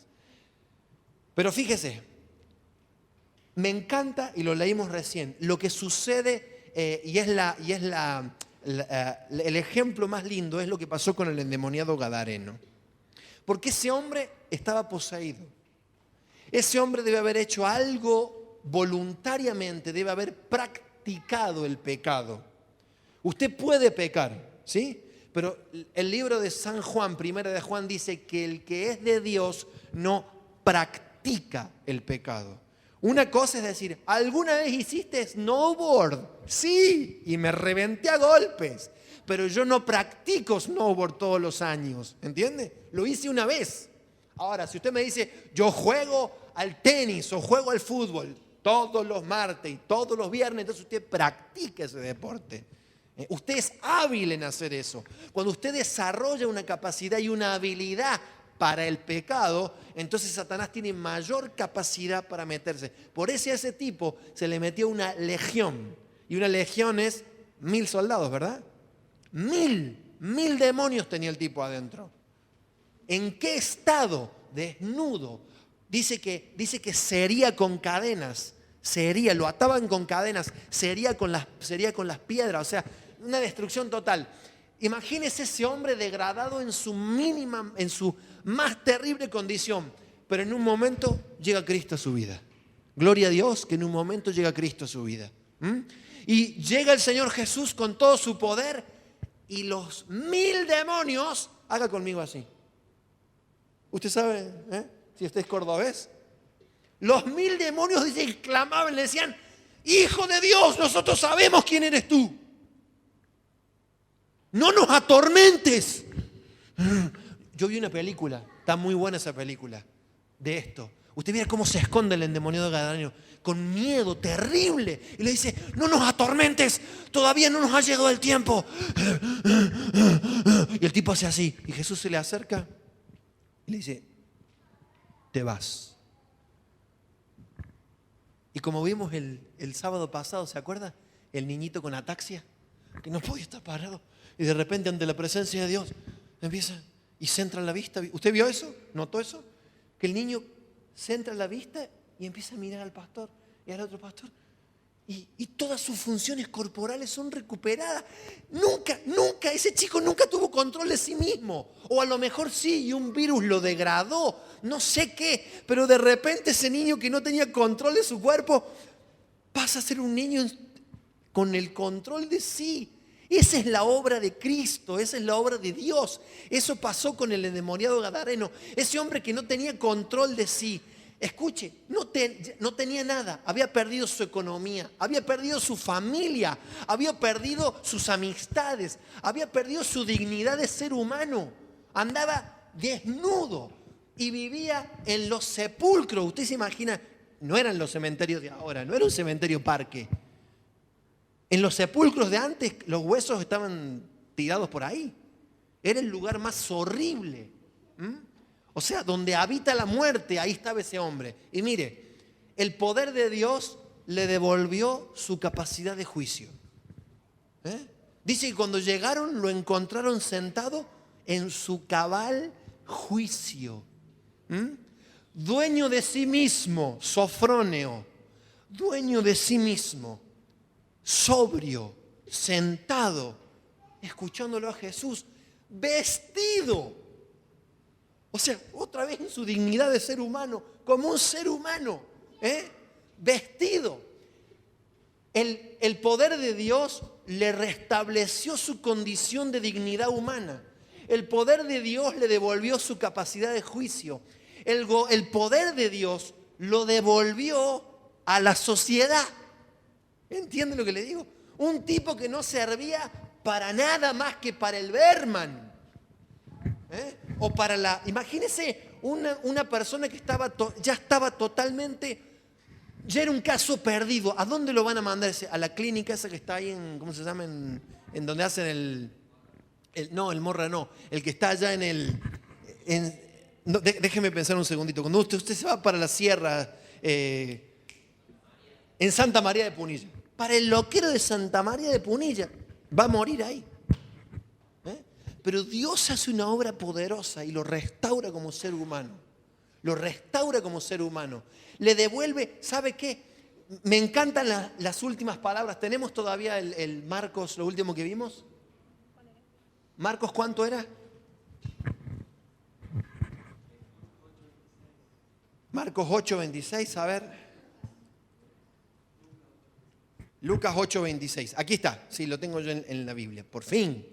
Pero fíjese, me encanta, y lo leímos recién, lo que sucede, el ejemplo más lindo es lo que pasó con el endemoniado gadareno. Porque ese hombre estaba poseído. Ese hombre debe haber hecho algo voluntariamente, debe haber practicado el pecado. Usted puede pecar, ¿sí? Pero el libro de San Juan, primera de Juan, dice que el que es de Dios no practica el pecado. Una cosa es decir, ¿alguna vez hiciste snowboard? Sí, y me reventé a golpes. Pero yo no practico snowboard todos los años, ¿entiende? Lo hice una vez. Ahora, si usted me dice, yo juego al tenis o juego al fútbol todos los martes y todos los viernes, entonces usted practica ese deporte. Usted es hábil en hacer eso. Cuando usted desarrolla una capacidad y una habilidad para el pecado, entonces Satanás tiene mayor capacidad para meterse. Por eso a ese tipo se le metió una legión. Y una legión es 1000 soldados, ¿verdad? 1000 demonios tenía el tipo adentro. ¿En qué estado? Desnudo. Dice que sería con cadenas. Lo ataban con cadenas. Sería con las piedras. O sea, una destrucción total. Imagínese ese hombre degradado en su más terrible condición. Pero en un momento llega Cristo a su vida. Gloria a Dios que en un momento llega Cristo a su vida. Y llega el Señor Jesús con todo su poder y los 1000 demonios, haga conmigo así. ¿Usted sabe si usted es cordobés? Los 1000 demonios dicen, clamaban, le decían, Hijo de Dios, nosotros sabemos quién eres tú. No nos atormentes. Yo vi una película, está muy buena esa película, de esto. Usted mira cómo se esconde el endemoniado gadareno, con miedo terrible. Y le dice, no nos atormentes, todavía no nos ha llegado el tiempo. Y el tipo hace así. Y Jesús se le acerca y le dice, te vas. Y como vimos el sábado pasado, ¿se acuerda? El niñito con ataxia, que no podía estar parado. Y de repente ante la presencia de Dios empieza y centra la vista. ¿Usted vio eso? ¿Notó eso? Que el niño centra la vista y empieza a mirar al pastor y al otro pastor. Y todas sus funciones corporales son recuperadas. Nunca, ese chico nunca tuvo control de sí mismo. O a lo mejor sí, y un virus lo degradó. No sé qué, pero de repente ese niño que no tenía control de su cuerpo pasa a ser un niño con el control de sí. Esa es la obra de Cristo, esa es la obra de Dios. Eso pasó con el endemoniado gadareno. Ese hombre que no tenía control de sí. Escuche, no tenía nada, había perdido su economía, había perdido su familia, había perdido sus amistades, había perdido su dignidad de ser humano. Andaba desnudo, y vivía en los sepulcros. Usted se imagina, no eran los cementerios de ahora, no era un cementerio parque. En los sepulcros de antes los huesos estaban tirados por ahí. Era el lugar más horrible. O sea, donde habita la muerte, ahí estaba ese hombre. Y mire, el poder de Dios le devolvió su capacidad de juicio. Dice que cuando llegaron lo encontraron sentado en su cabal juicio. Dueño de sí mismo, sofróneo, dueño de sí mismo, sobrio, sentado, escuchándolo a Jesús, vestido. O sea, otra vez en su dignidad de ser humano, como un ser humano, vestido. El poder de Dios le restableció su condición de dignidad humana. El poder de Dios le devolvió su capacidad de juicio. El poder de Dios lo devolvió a la sociedad. ¿Entiende lo que le digo? Un tipo que no servía para nada más que para el Berman. O para la... Imagínese una persona que ya estaba totalmente... Ya era un caso perdido. ¿A dónde lo van a mandar? A la clínica esa que está ahí en... ¿Cómo se llama? En donde hacen no, el Morra no. El que está allá en el... No, déjeme pensar un segundito. Cuando usted se va para la sierra... en Santa María de Punilla. Para el loquero de Santa María de Punilla. Va a morir ahí. Pero Dios hace una obra poderosa y lo restaura como ser humano. Lo restaura como ser humano. Le devuelve, ¿sabe qué? Me encantan las últimas palabras. ¿Tenemos todavía el Marcos, lo último que vimos? ¿Marcos cuánto era? Marcos 8:26, a ver. Lucas 8:26. Aquí está, sí, lo tengo yo en la Biblia, por fin.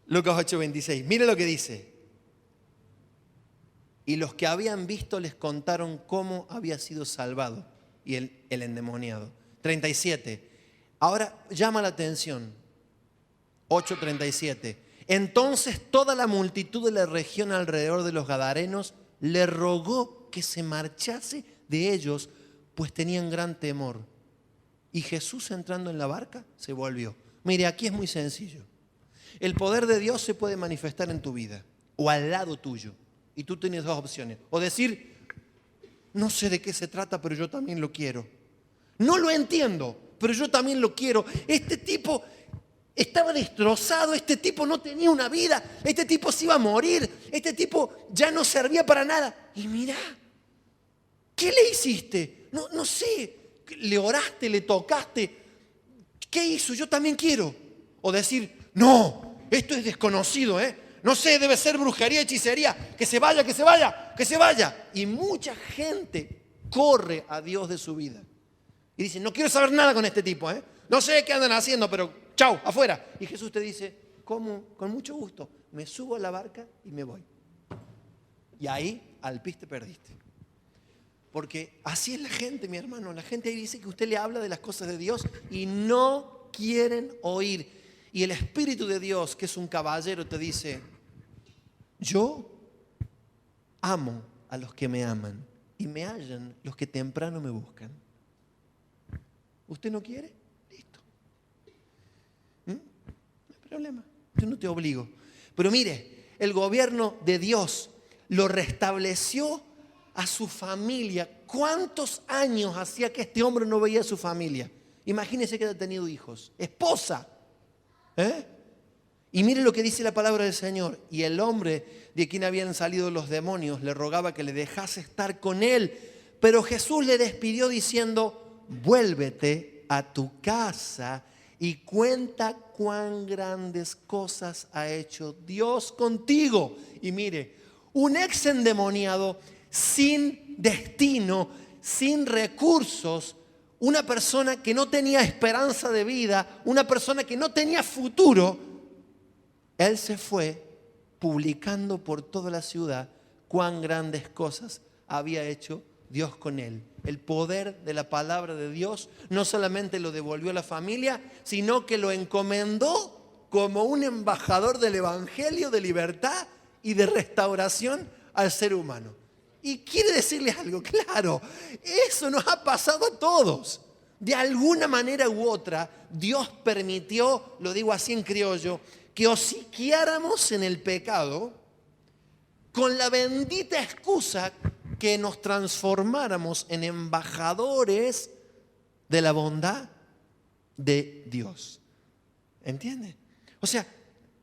Lucas 8:26. Mire lo que dice. Y los que habían visto les contaron cómo había sido salvado y el endemoniado. 37. Ahora llama la atención. 8:37. Entonces toda la multitud de la región alrededor de los Gadarenos le rogó que se marchase de ellos, pues tenían gran temor. Y Jesús, entrando en la barca, se volvió. Mire, aquí es muy sencillo. El poder de Dios se puede manifestar en tu vida o al lado tuyo. Y tú tienes dos opciones. O decir, no sé de qué se trata, pero yo también lo quiero. No lo entiendo, pero yo también lo quiero. Este tipo estaba destrozado, este tipo no tenía una vida, este tipo se iba a morir, este tipo ya no servía para nada. Y mira, ¿qué le hiciste? No sé, le oraste, le tocaste. ¿Qué hizo? Yo también quiero. O decir, no, esto es desconocido, no sé, debe ser brujería, hechicería. Que se vaya, que se vaya, que se vaya. Y mucha gente corre a Dios de su vida. Y dice, no quiero saber nada con este tipo, No sé qué andan haciendo, pero chau, afuera. Y Jesús te dice, ¿cómo? Con mucho gusto. Me subo a la barca y me voy. Y ahí, al pis te perdiste. Porque así es la gente, mi hermano. La gente ahí dice que usted le habla de las cosas de Dios y no quieren oír. Y el Espíritu de Dios, que es un caballero, te dice, yo amo a los que me aman y me hallan los que temprano me buscan. ¿Usted no quiere? Listo. No hay problema. Yo no te obligo. Pero mire, el gobierno de Dios lo restableció a su familia. ¿Cuántos años hacía que este hombre no veía a su familia? Imagínese que haya tenido hijos, esposa. Y mire lo que dice la palabra del Señor. Y el hombre de quien habían salido los demonios le rogaba que le dejase estar con él. Pero Jesús le despidió diciendo, vuélvete a tu casa y cuenta cuán grandes cosas ha hecho Dios contigo. Y mire, un ex endemoniado sin destino, sin recursos, una persona que no tenía esperanza de vida, una persona que no tenía futuro, él se fue publicando por toda la ciudad cuán grandes cosas había hecho Dios con él. El poder de la palabra de Dios no solamente lo devolvió a la familia, sino que lo encomendó como un embajador del Evangelio de libertad y de restauración al ser humano. Y quiere decirles algo, claro, eso nos ha pasado a todos. De alguna manera u otra, Dios permitió, lo digo así en criollo, que hociqueáramos en el pecado con la bendita excusa que nos transformáramos en embajadores de la bondad de Dios. ¿Entiende? O sea,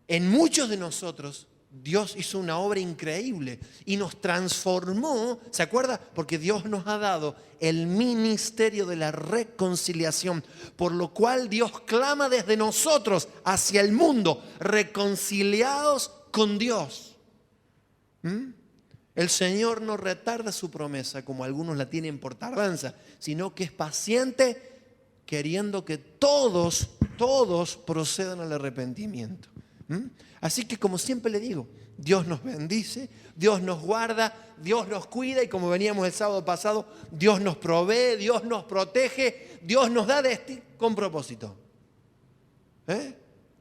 en muchos de nosotros Dios hizo una obra increíble y nos transformó, ¿se acuerda? Porque Dios nos ha dado el ministerio de la reconciliación, por lo cual Dios clama desde nosotros hacia el mundo, reconciliados con Dios. El Señor no retarda su promesa como algunos la tienen por tardanza, sino que es paciente, queriendo que todos procedan al arrepentimiento. Así que, como siempre le digo, Dios nos bendice, Dios nos guarda, Dios nos cuida y, como veníamos el sábado pasado, Dios nos provee, Dios nos protege, Dios nos da con propósito.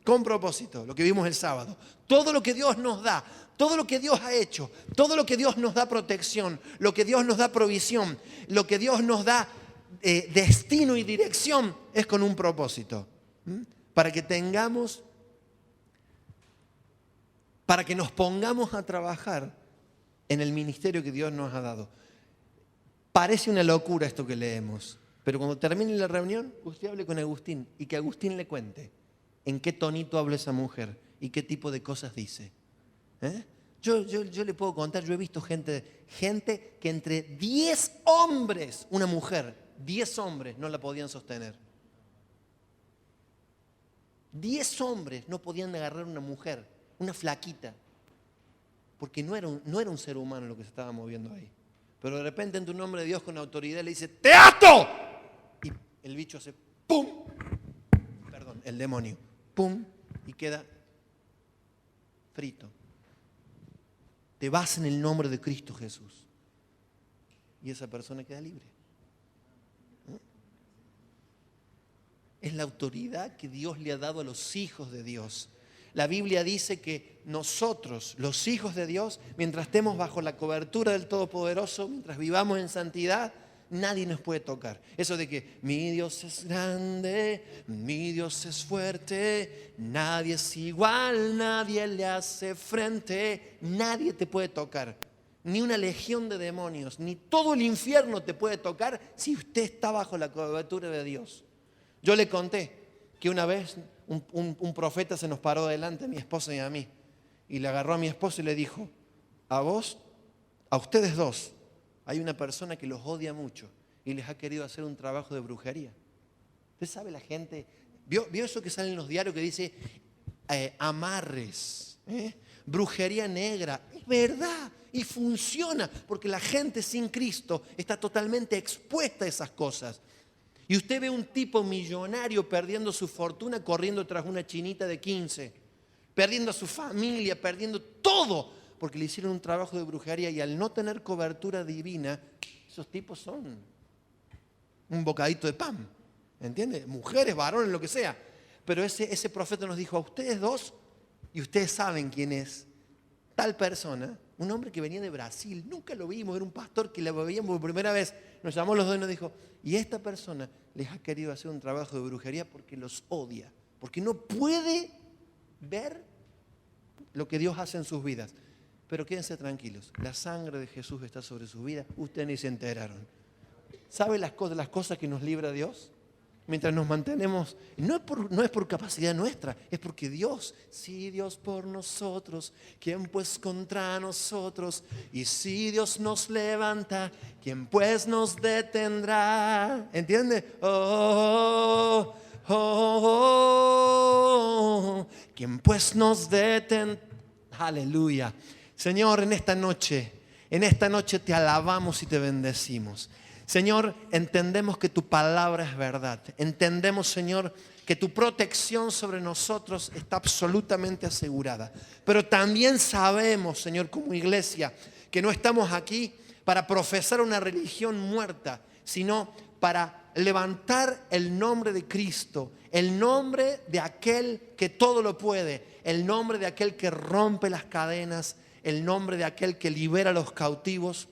Con propósito, lo que vimos el sábado. Todo lo que Dios nos da, todo lo que Dios ha hecho, todo lo que Dios nos da protección, lo que Dios nos da provisión, lo que Dios nos da destino y dirección, es con un propósito. Para que nos pongamos a trabajar en el ministerio que Dios nos ha dado. Parece una locura esto que leemos, pero cuando termine la reunión, usted hable con Agustín y que Agustín le cuente en qué tonito habla esa mujer y qué tipo de cosas dice. Yo le puedo contar, yo he visto gente que entre 10 hombres, una mujer, 10 hombres no la podían sostener. 10 hombres no podían agarrar una mujer, una flaquita, porque no era un ser humano lo que se estaba moviendo ahí. Pero de repente entra un hombre de Dios con autoridad y le dice: ¡te ato! Y el bicho hace ¡pum! Perdón, el demonio, ¡pum! Y queda frito. Te vas en el nombre de Cristo Jesús. Y esa persona queda libre. Es la autoridad que Dios le ha dado a los hijos de Dios. La Biblia dice que nosotros, los hijos de Dios, mientras estemos bajo la cobertura del Todopoderoso, mientras vivamos en santidad, nadie nos puede tocar. Eso de que mi Dios es grande, mi Dios es fuerte, nadie es igual, nadie le hace frente, nadie te puede tocar. Ni una legión de demonios, ni todo el infierno te puede tocar si usted está bajo la cobertura de Dios. Yo le conté que una vez un profeta se nos paró delante, a mi esposa y a mí, y le agarró a mi esposa y le dijo: a ustedes dos, hay una persona que los odia mucho y les ha querido hacer un trabajo de brujería. Usted sabe, la gente, ¿vio eso que sale en los diarios que dice amarres, brujería negra? Es verdad y funciona, porque la gente sin Cristo está totalmente expuesta a esas cosas. Y usted ve un tipo millonario perdiendo su fortuna, corriendo tras una chinita de 15, perdiendo a su familia, perdiendo todo, porque le hicieron un trabajo de brujería, y al no tener cobertura divina, esos tipos son un bocadito de pan, ¿entiende? Mujeres, varones, lo que sea. Pero ese profeta nos dijo: a ustedes dos, y ustedes saben quién es tal persona, un hombre que venía de Brasil, nunca lo vimos, era un pastor que lo veíamos por primera vez, nos llamó los dos y nos dijo: y esta persona les ha querido hacer un trabajo de brujería porque los odia, porque no puede ver lo que Dios hace en sus vidas. Pero quédense tranquilos, la sangre de Jesús está sobre sus vidas, ustedes ni se enteraron. ¿Sabe las cosas que nos libra Dios? Mientras nos mantenemos, no es por capacidad nuestra, es porque Dios, si Dios por nosotros, ¿quién pues contra nosotros? Y si Dios nos levanta, ¿quién pues nos detendrá? ¿Entiende? Oh, oh, oh, oh. ¿Quién pues nos detendrá? Aleluya. Señor, en esta noche te alabamos y te bendecimos. Señor, entendemos que tu palabra es verdad. Entendemos, Señor, que tu protección sobre nosotros está absolutamente asegurada. Pero también sabemos, Señor, como iglesia, que no estamos aquí para profesar una religión muerta, sino para levantar el nombre de Cristo, el nombre de aquel que todo lo puede, el nombre de aquel que rompe las cadenas, el nombre de aquel que libera a los cautivos,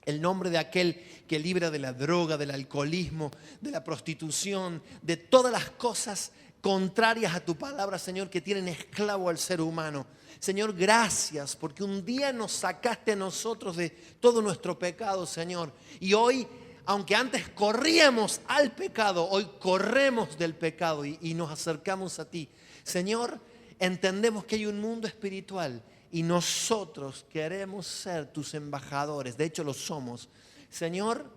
el nombre de aquel que libra de la droga, del alcoholismo, de la prostitución, de todas las cosas contrarias a tu palabra, Señor, que tienen esclavo al ser humano. Señor, gracias porque un día nos sacaste a nosotros de todo nuestro pecado, Señor. Y hoy, aunque antes corríamos al pecado, hoy corremos del pecado y nos acercamos a ti. Señor, entendemos que hay un mundo espiritual y nosotros queremos ser tus embajadores. De hecho, lo somos. Señor,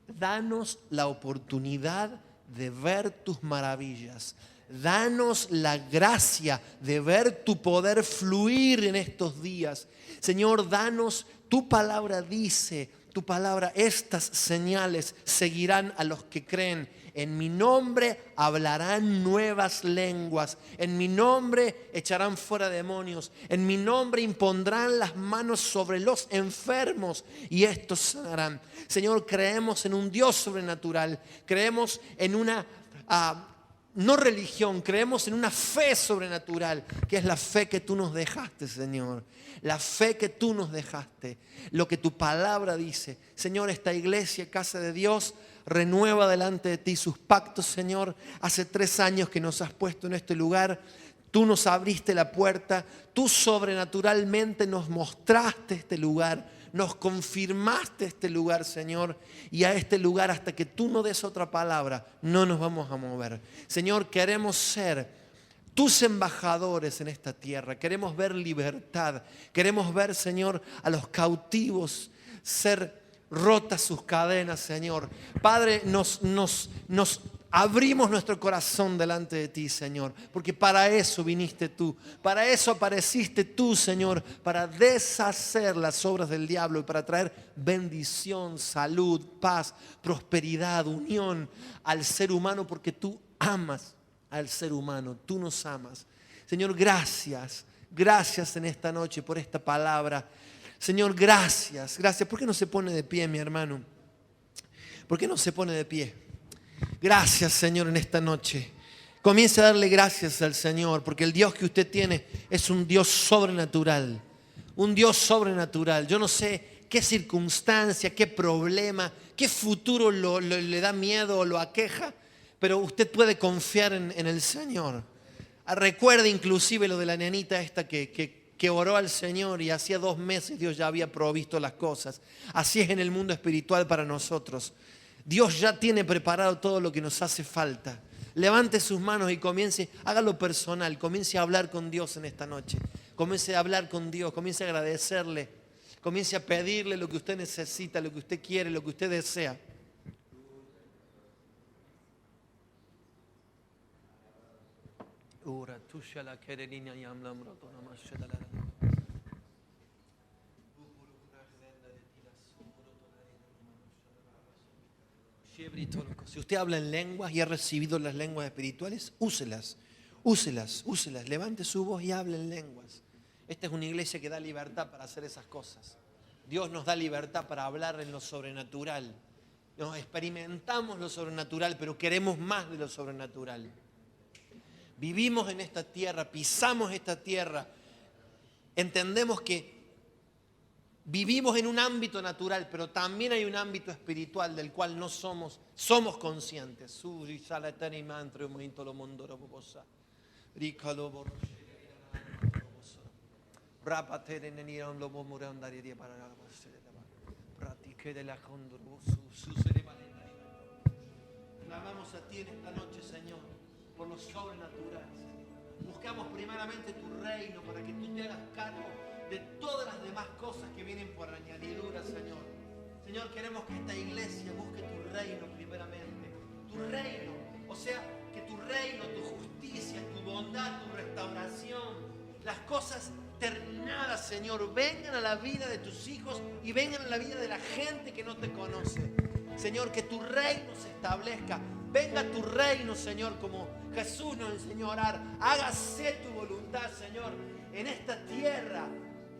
danos la oportunidad de ver tus maravillas. Danos la gracia de ver tu poder fluir en estos días. Señor, danos, tu palabra dice, tu palabra, estas señales seguirán a los que creen. En mi nombre hablarán nuevas lenguas. En mi nombre echarán fuera demonios. En mi nombre impondrán las manos sobre los enfermos y estos sanarán. Señor, creemos en un Dios sobrenatural. Creemos en una no religión, creemos en una fe sobrenatural, que es la fe que tú nos dejaste, Señor. La fe que tú nos dejaste, lo que tu palabra dice. Señor, esta iglesia, casa de Dios, renueva delante de ti sus pactos, Señor. Hace 3 años que nos has puesto en este lugar. Tú nos abriste la puerta. Tú sobrenaturalmente nos mostraste este lugar. Nos confirmaste este lugar, Señor. Y a este lugar, hasta que tú no des otra palabra, no nos vamos a mover. Señor, queremos ser tus embajadores en esta tierra. Queremos ver libertad. Queremos ver, Señor, a los cautivos ser rotas sus cadenas, Señor. Padre, nos abrimos nuestro corazón delante de ti, Señor, porque para eso viniste tú, para eso apareciste tú, Señor, para deshacer las obras del diablo y para traer bendición, salud, paz, prosperidad, unión al ser humano, porque tú amas al ser humano, tú nos amas. Señor, gracias en esta noche por esta palabra. Señor, gracias. ¿Por qué no se pone de pie, mi hermano? ¿Por qué no se pone de pie? Gracias, Señor, en esta noche. Comience a darle gracias al Señor, porque el Dios que usted tiene es un Dios sobrenatural. Un Dios sobrenatural. Yo no sé qué circunstancia, qué problema, qué futuro le da miedo o lo aqueja, pero usted puede confiar en el Señor. Recuerde inclusive lo de la nenita esta que oró al Señor y hacía 2 meses Dios ya había provisto las cosas. Así es en el mundo espiritual para nosotros. Dios ya tiene preparado todo lo que nos hace falta. Levante sus manos y comience, hágalo personal, comience a hablar con Dios en esta noche. Comience a hablar con Dios, comience a agradecerle, comience a pedirle lo que usted necesita, lo que usted quiere, lo que usted desea. Si usted habla en lenguas y ha recibido las lenguas espirituales, úselas. Levante su voz y hable en lenguas. Esta es una iglesia que da libertad para hacer esas cosas. Dios nos da libertad para hablar en lo sobrenatural. Nos experimentamos lo sobrenatural, pero queremos más de lo sobrenatural. Vivimos en esta tierra, pisamos esta tierra. Entendemos que vivimos en un ámbito natural, pero también hay un ámbito espiritual del cual no somos conscientes. Clamamos a ti en esta noche, Señor, por lo sobrenatural. Buscamos primeramente tu reino para que tú te hagas cargo de todas las demás cosas que vienen por añadidura, Señor. Señor, queremos que esta iglesia busque tu reino primeramente. Tu reino, o sea, que tu reino, tu justicia, tu bondad, tu restauración, las cosas terminadas, Señor, vengan a la vida de tus hijos y vengan a la vida de la gente que no te conoce. Señor, que tu reino se establezca. Venga tu reino, Señor, como Jesús nos enseñó a orar. Hágase tu voluntad, Señor, en esta tierra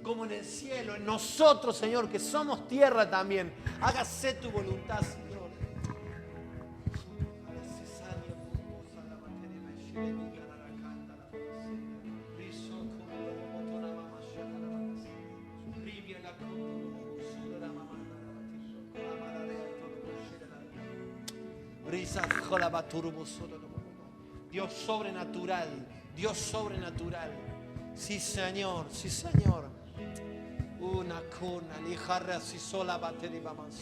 como en el cielo. En nosotros, Señor, que somos tierra también. Hágase tu voluntad, Señor. Dios sobrenatural, Dios sobrenatural. Sí, Señor, sí, Señor. Una cuna, lijarra si sola batería vamos.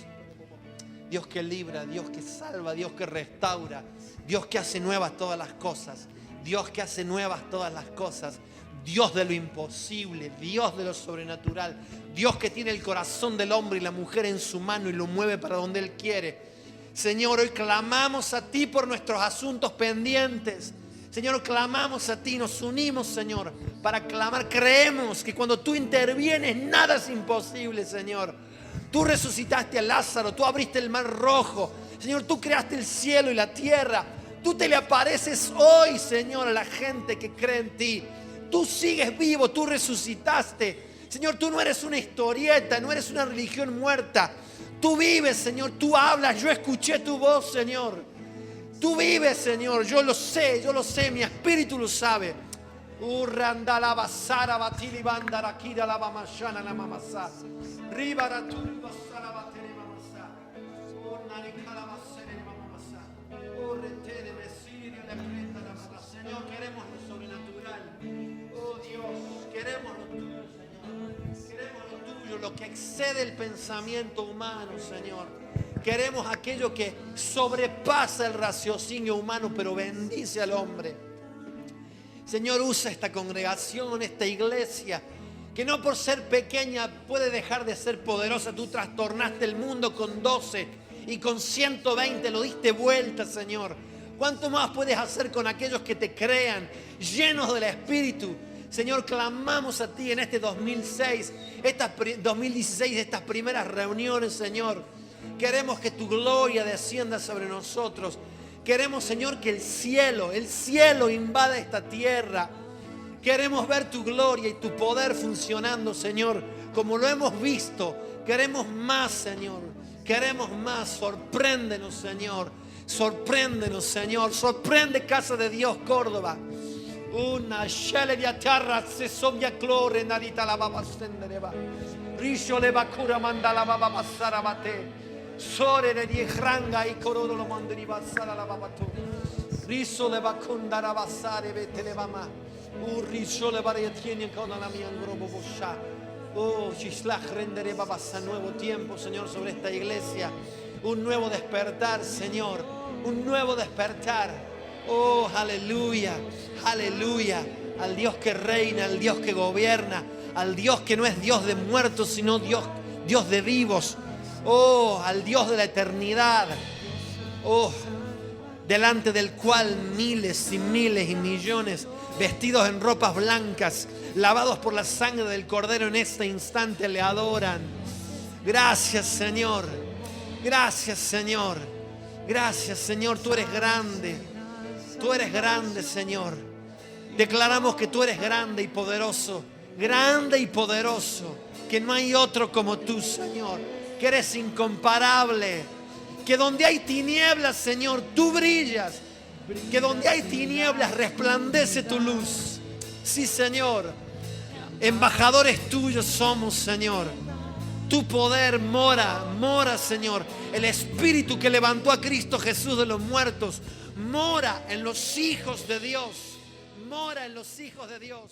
Dios que libra, Dios que salva, Dios que restaura, Dios que hace nuevas todas las cosas, Dios que hace nuevas todas las cosas, Dios de lo imposible, Dios de lo sobrenatural, Dios que tiene el corazón del hombre y la mujer en su mano y lo mueve para donde Él quiere. Señor, hoy clamamos a ti por nuestros asuntos pendientes. Señor, clamamos a ti, nos unimos, Señor, para clamar. Creemos que cuando tú intervienes, nada es imposible, Señor. Tú resucitaste a Lázaro, tú abriste el mar rojo. Señor, tú creaste el cielo y la tierra. Tú te le apareces hoy, Señor, a la gente que cree en ti. Tú sigues vivo, tú resucitaste. Señor, tú no eres una historieta, no eres una religión muerta. Tú vives, Señor, tú hablas. Yo escuché tu voz, Señor. Tú vives, Señor, yo lo sé, mi espíritu lo sabe. Señor, queremos lo sobrenatural. Oh Dios, queremos lo tuyo, Señor. Queremos lo tuyo, lo que excede el pensamiento humano, Señor. Queremos aquello que sobrepasa el raciocinio humano, pero bendice al hombre. Señor, usa esta congregación, esta iglesia, que no por ser pequeña puede dejar de ser poderosa. Tú trastornaste el mundo con 12 y con 120 lo diste vuelta, Señor. ¿Cuánto más puedes hacer con aquellos que te crean, llenos del Espíritu? Señor, clamamos a ti en este 2016, estas primeras reuniones, Señor. Queremos que tu gloria descienda sobre nosotros. Queremos, Señor, que el cielo invada esta tierra. Queremos ver tu gloria y tu poder funcionando, Señor, como lo hemos visto. Queremos más, Señor. Queremos más. Sorpréndenos, Señor. Sorpréndenos, Señor. Sorprende Casa de Dios Córdoba. Una shele di atarra se sobia clore narita la baba stendereva. Risho le bakura manda la baba passara bate. Sore de ranga y cororo lo mandri passara la baba tu. Riso le bakunda la basare vete le mama. Risho le bare tiene con la mia grobo bosha. Oh, chislach rendere babasa, nuevo tiempo, Señor, sobre esta iglesia. Un nuevo despertar, Señor. Un nuevo despertar. Oh, aleluya, aleluya. Al Dios que reina, al Dios que gobierna, al Dios que no es Dios de muertos, sino Dios de vivos. Oh, al Dios de la eternidad. Oh, delante del cual miles y miles y millones, vestidos en ropas blancas, lavados por la sangre del Cordero, en este instante le adoran. Gracias, Señor. Gracias, Señor. Gracias, Señor. Tú eres grande. Tú eres grande, Señor. Declaramos que tú eres grande y poderoso. Grande y poderoso. Que no hay otro como tú, Señor. Que eres incomparable. Que donde hay tinieblas, Señor, tú brillas. Que donde hay tinieblas resplandece tu luz. Sí, Señor. Embajadores tuyos somos, Señor. Tu poder mora, Señor. El Espíritu que levantó a Cristo Jesús de los muertos mora en los hijos de Dios. Mora en los hijos de Dios.